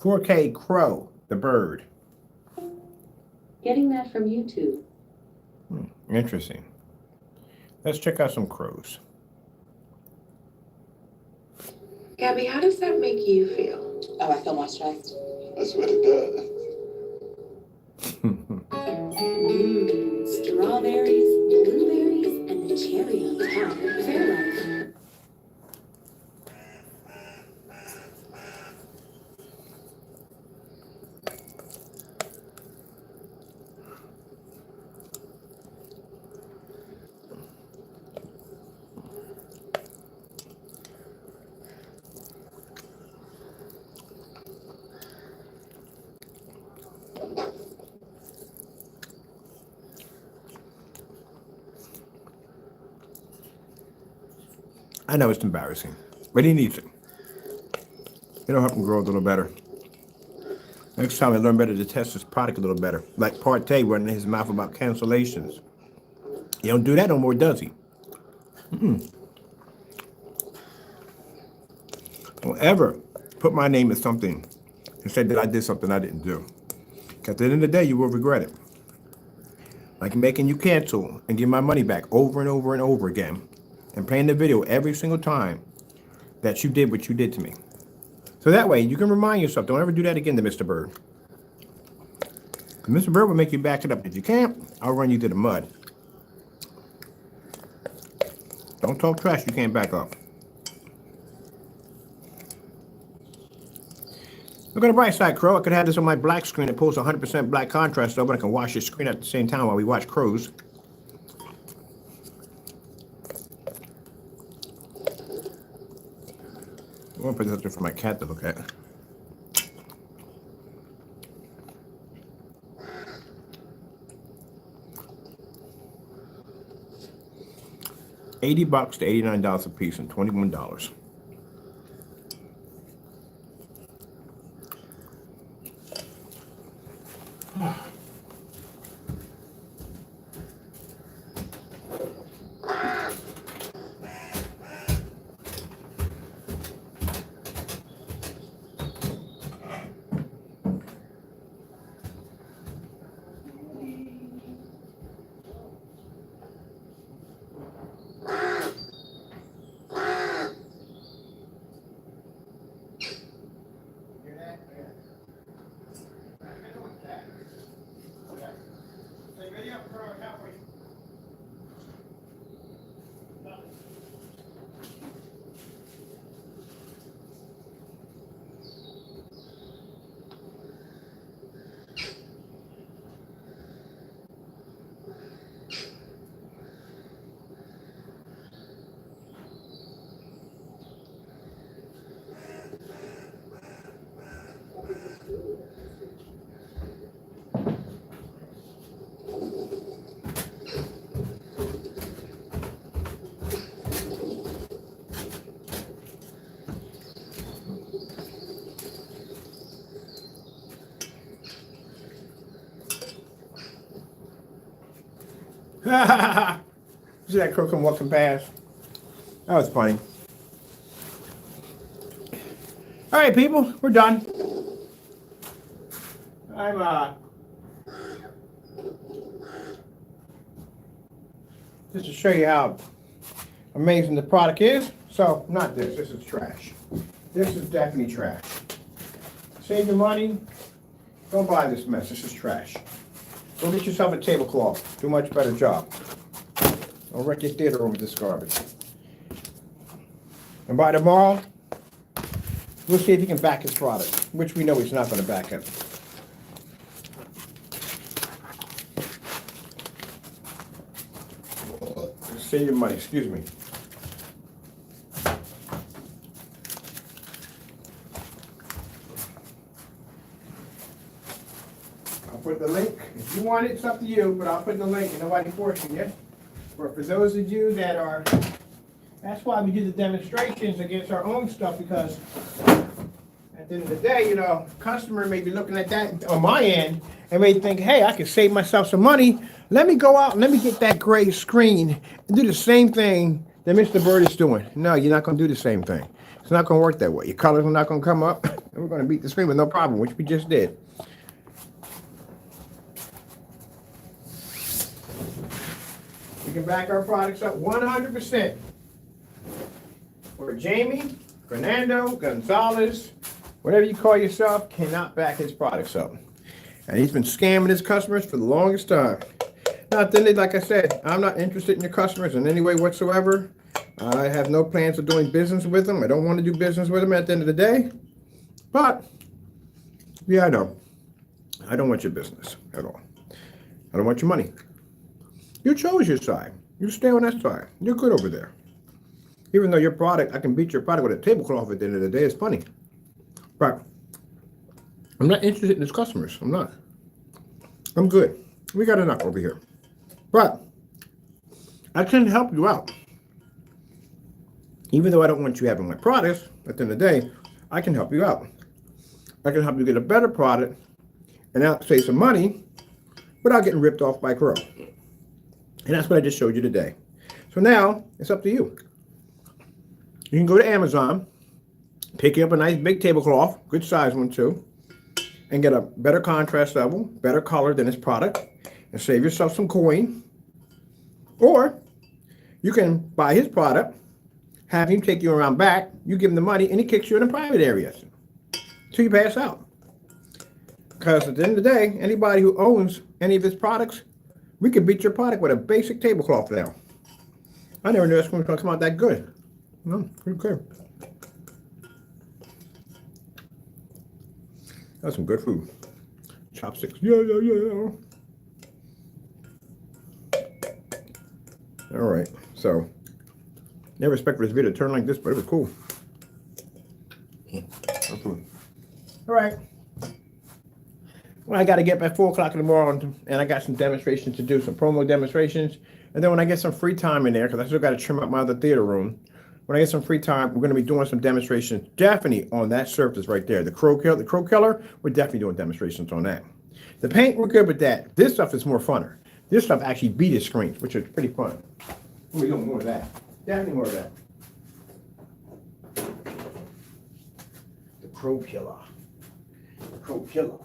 4K Crow, the bird. Getting that from YouTube. Interesting. Let's check out some crows. Gabby, how does that make you feel? Oh, I feel moisturized. That's what it does. Strawberries, blueberries, and the cherry on top. Fair life. I know it's embarrassing, but he needs it. It'll help him grow a little better. Next time I learn better to test his product a little better. Like Partey running his mouth about cancellations. He don't do that no more, does he? Don't ever put my name in something and say that I did something I didn't do. At the end of the day, you will regret it. like making you cancel and give my money back over and over and over again, and playing the video every single time that you did what you did to me. So that way you can remind yourself, don't ever do that again to Mr. Bird. Mr. Bird will make you back it up. If you can't, I'll run you to the mud. Don't talk trash you can't back up. Look at the bright side, Crow. I could have this on my black screen that pulls 100% black contrast though, but I can wash your screen at the same time while we watch Crows. I want to put this up there for my cat to look at. $80 to $89 a piece and $21. See that crow come walking past? That was funny. All right, people, we're done. Just to show you how amazing the product is. So, not this. This is trash. This is definitely trash. Save your money. Don't buy this mess. This is trash. Go get yourself a tablecloth. Do a much better job. Don't wreck your theater over this garbage. And by tomorrow, we'll see if he can back his product, which we know he's not going to back it. Save your money, excuse me. I'll put the link. If you want it, it's up to you, but I'll put the link and nobody forcing you. Or for those of you that are, that's why we do the demonstrations against our own stuff, because at the end of the day, you know, customer may be looking at that on my end and may think, hey, I can save myself some money. Let me go out and let me get that gray screen and do the same thing that Mr. Bird is doing. No, you're not going to do the same thing. It's not going to work that way. Your colors are not going to come up, and we're going to beat the screen with no problem, which we just did. We can back our products up 100%. Where Jamie, Fernando, Gonzalez, whatever you call yourself, cannot back his products up. And he's been scamming his customers for the longest time. Now, at the end, like I said, I'm not interested in your customers in any way whatsoever. I have no plans of doing business with them. I don't want to do business with them at the end of the day. But, yeah, I know. I don't want your business at all. I don't want your money. You chose your side. You stay on that side. You're good over there. Even though your product, I can beat your product with a tablecloth at the end of the day, it's funny. But I'm not interested in his customers. I'm not. I'm good. We got enough over here. But I can help you out. Even though I don't want you having my products, at the end of the day, I can help you out. I can help you get a better product and out save some money without getting ripped off by Crow. And that's what I just showed you today. So now, it's up to you. You can go to Amazon, pick up a nice big tablecloth, good size one too, and get a better contrast level, better color than this product, and save yourself some coin. Or you can buy his product, have him take you around back, you give him the money, and he kicks you in the private areas till you pass out. Because at the end of the day, anybody who owns any of his products, we can beat your product with a basic tablecloth now. I never knew this one was going to come out that good. No, pretty good. That's some good food. Chopsticks. Yeah. All right. So, never expected this video to turn like this, but it was cool. All right. Well, I got to get up at 4 o'clock in the morning, and I got some demonstrations to do, some promo demonstrations. And then when I get some free time in there, because I still got to trim up my other theater room, when I get some free time, we're going to be doing some demonstrations, definitely on that surface right there. The Crow Killer, we're definitely doing demonstrations on that. The paint, we're good with that. This stuff is more funner. This stuff actually beat the screens, which is pretty fun. We're doing more of that. Definitely more of that. The Crow Killer. The Crow Killer.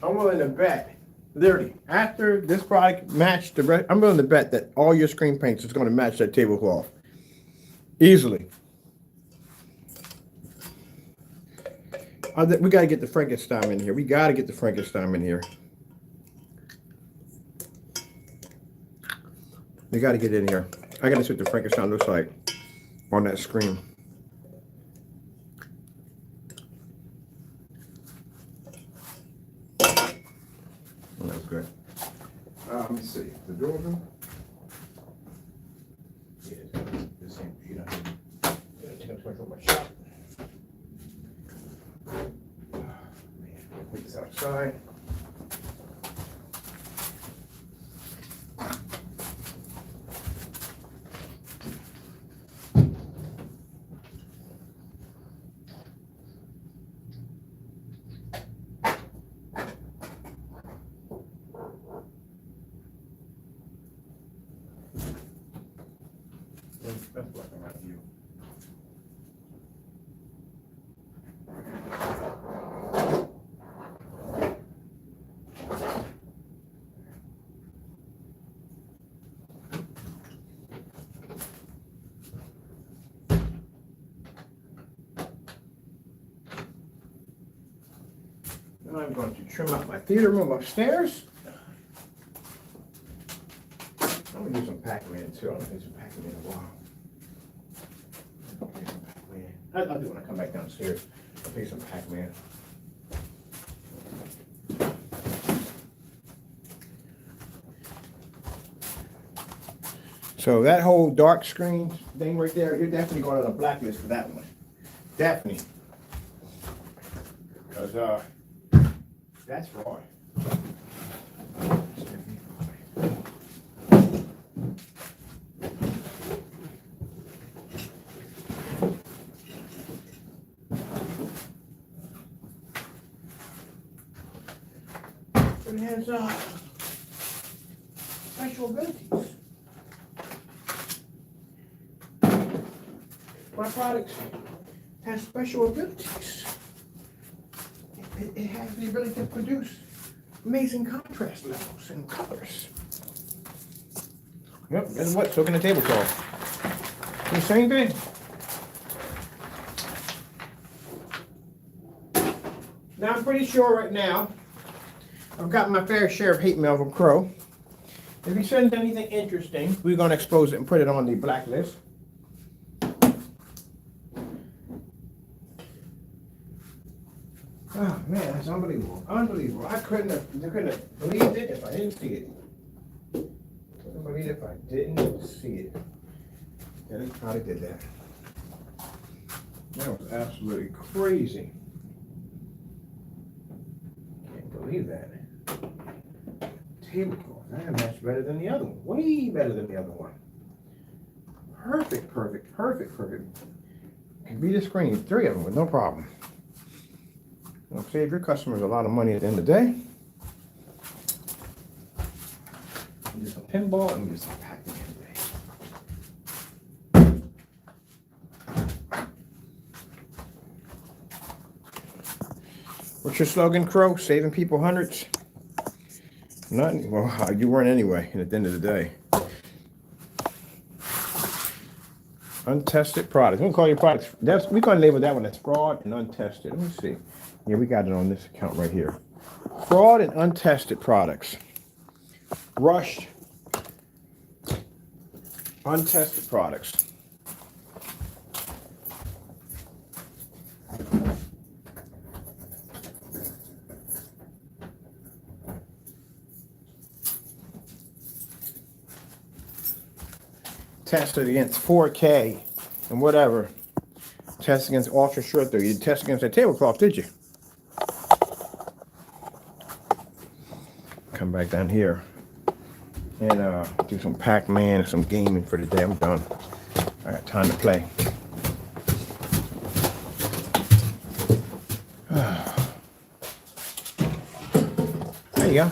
I'm willing to bet, literally, after this product matched the rest, I'm willing to bet that all your screen paints is going to match that tablecloth. Easily. We got to get the Frankenstein in here. We got to get the Frankenstein in here. We got to get in here. I got to see what the Frankenstein looks like on that screen. That's good. Let me see. The door open? Yeah, this same sheet I need. Take up so much shot. Put this outside. That's black and white view. Then I'm going to trim out my theater room upstairs. I'm going to do some Pac-Man too. I haven't done some Pac-Man in a while. I'll do it when I come back downstairs. I'll play some Pac-Man. So that whole dark screen thing right there, you're definitely going on a blacklist for that one. Definitely. Because that's fraud. It has special abilities. My product has special abilities. It has the ability to produce amazing contrast levels and colors. Yep, that's what? Soaking the tablecloth. The same thing. Now I'm pretty sure right now I've got my fair share of hate mail from Crow. If he sends anything interesting, we're going to expose it and put it on the blacklist. Oh man, that's unbelievable. Unbelievable. I couldn't have believed it if I didn't see it. Couldn't believe it if I didn't see it. And he probably did that. That was absolutely crazy. Can't believe that. Tablecloth. That matched better than the other one. Way better than the other one. Perfect. Can beat the screen. 3 of them with no problem. It'll save your customers a lot of money at the end of the day. Do some pinball and do some Pac-Man today. What's your slogan, Crow? Saving people hundreds? Nothing. Well, you weren't anyway, at the end of the day. Untested products. We'll call your products. We're going to label that one as fraud and untested. Let me see. Yeah, we got it on this account right here. Fraud and untested products. Rushed, untested products. Tested against 4K and whatever. Test against ultra short though. You didn't test against that tablecloth, did you? Come back down here and do some Pac-Man and some gaming for the day. I'm done. I got time to play. There you go.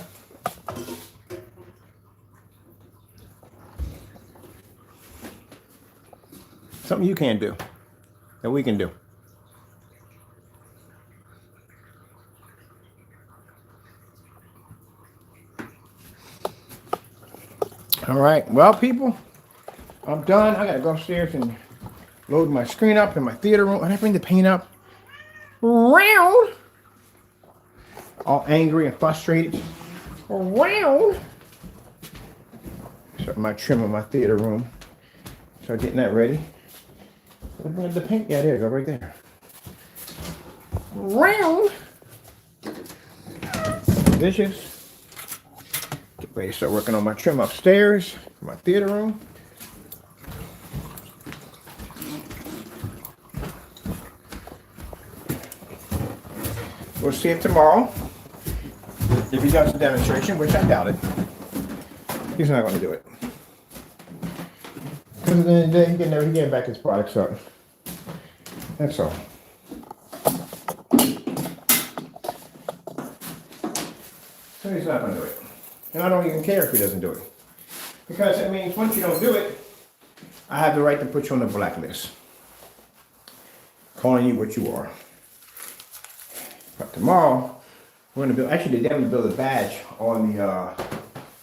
Something you can do that we can do. All right, well, people, I'm done. I gotta go upstairs and load my screen up in my theater room. And I bring the paint up. Round. All angry and frustrated. Round. Start my trim in my theater room. Start getting that ready. Where's the paint? Yeah, there you go, right there. Round. Dishes. Get ready to start working on my trim upstairs, my theater room. We'll see if tomorrow, if he does a demonstration, which I doubt it, he's not going to do it. Because at the end of the day, he can get back his products up. That's all. So he's not going to do it. And I don't even care if he doesn't do it. Because it means once you don't do it, I have the right to put you on the blacklist. Calling you what you are. But tomorrow, we're going to build, actually they're going to build a badge on the, oh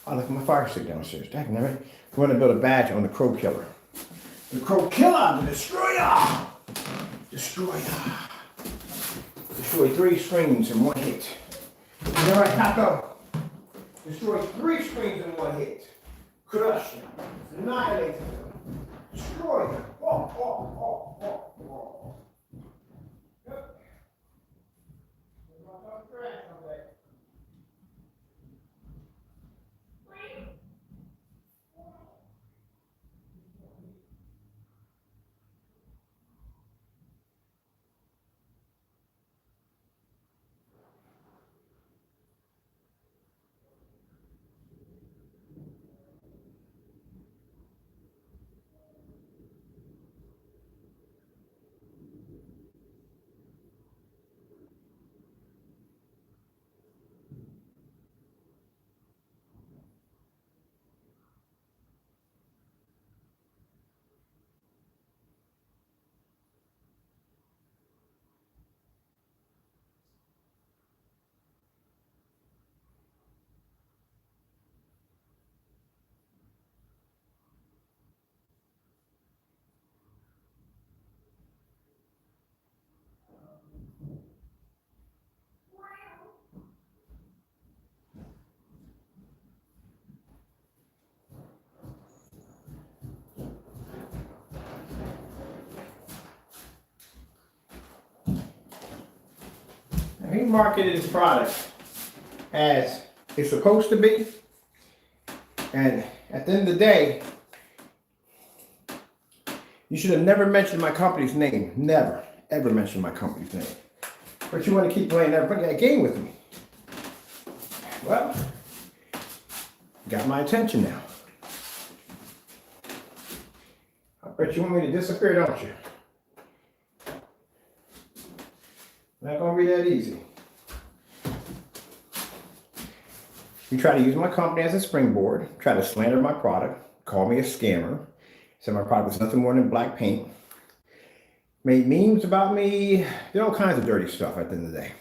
look at my fire stick downstairs. Dang, right? We're going to build a badge on the Crow Killer. The Crow Killer, the Destroyer! Destroyer. Destroy 3 screens in 1 hit. Is that right, Taco? Destroy 3 screens in 1 hit. Crush them. Annihilate them. Destroy them. Yep. He marketed his product as it's supposed to be, and at the end of the day, you should have never mentioned my company's name. Never, ever mentioned my company's name. But you want to keep playing that game with me. Well, got my attention now. I bet you want me to disappear, don't you? Not gonna be that easy. You try to use my company as a springboard, try to slander my product, call me a scammer, said my product was nothing more than black paint, made memes about me, did all kinds of dirty stuff at the end of the day.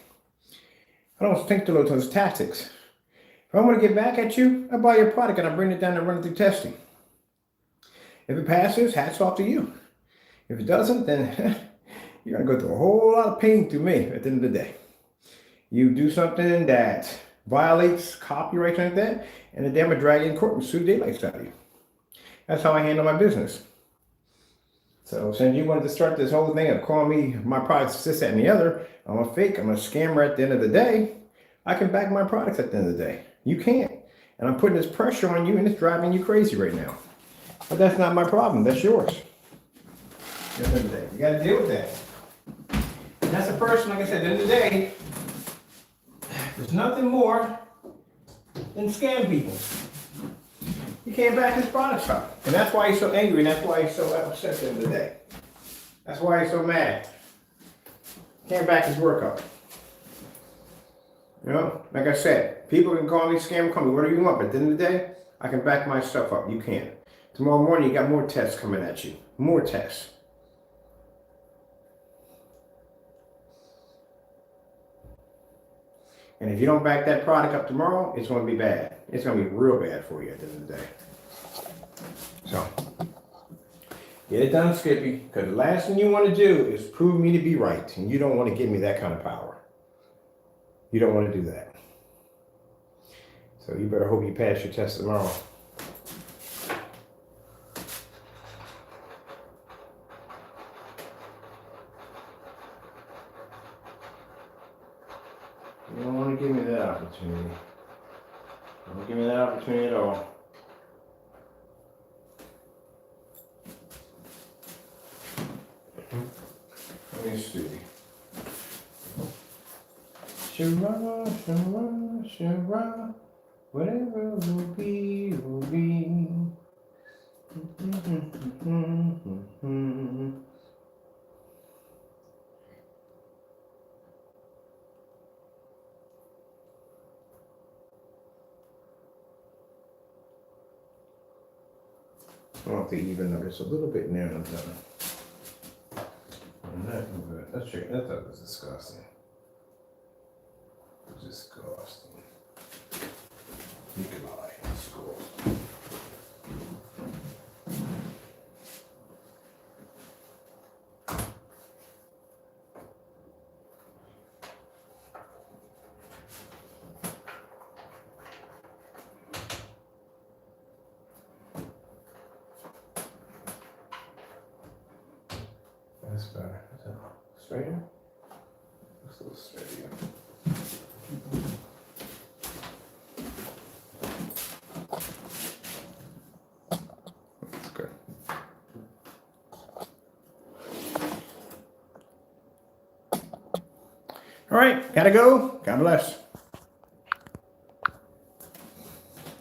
I don't think through those tactics. If I want to get back at you, I buy your product and I bring it down and run it through testing. If it passes, hats off to you. If it doesn't, then you're going to go through a whole lot of pain through me at the end of the day. You do something that violates copyright like that, and then I'm going to drag you in court and sue the daylights out of you. That's how I handle my business. So since you wanted to start this whole thing of calling me my products this, that, and the other, I'm a fake, I'm a scammer at the end of the day. I can back my products at the end of the day. You can't. And I'm putting this pressure on you and it's driving you crazy right now. But that's not my problem, that's yours. At the end of the day, you gotta deal with that. And that's a person, like I said, at the end of the day, there's nothing more than scam people. You can't back his products up. And that's why he's so angry, and that's why he's so upset at the end of the day. That's why he's so mad. Can't back his work up. You know, like I said, people can call me scam, call me whatever you want, but at the end of the day, I can back my stuff up. You can't. Tomorrow morning, you got more tests coming at you. More tests. And if you don't back that product up tomorrow, it's going to be bad. It's going to be real bad for you at the end of the day. So, get it done, Skippy, because the last thing you want to do is prove me to be right, and you don't want to give me that kind of power. You don't want to do that. So you better hope you pass your test tomorrow. You don't want to give me that opportunity. Don't give me that opportunity at all. Let me see. Shara, shara, shara, whatever will be, will be. I want to even though it's a little bit now and I'm done. I'm not good. That's true. That thought was disgusting. Disgusting. You can lie. Disgusting. That's better. Is that straighter? Looks a little straighter. That's good. All right, gotta go. God bless.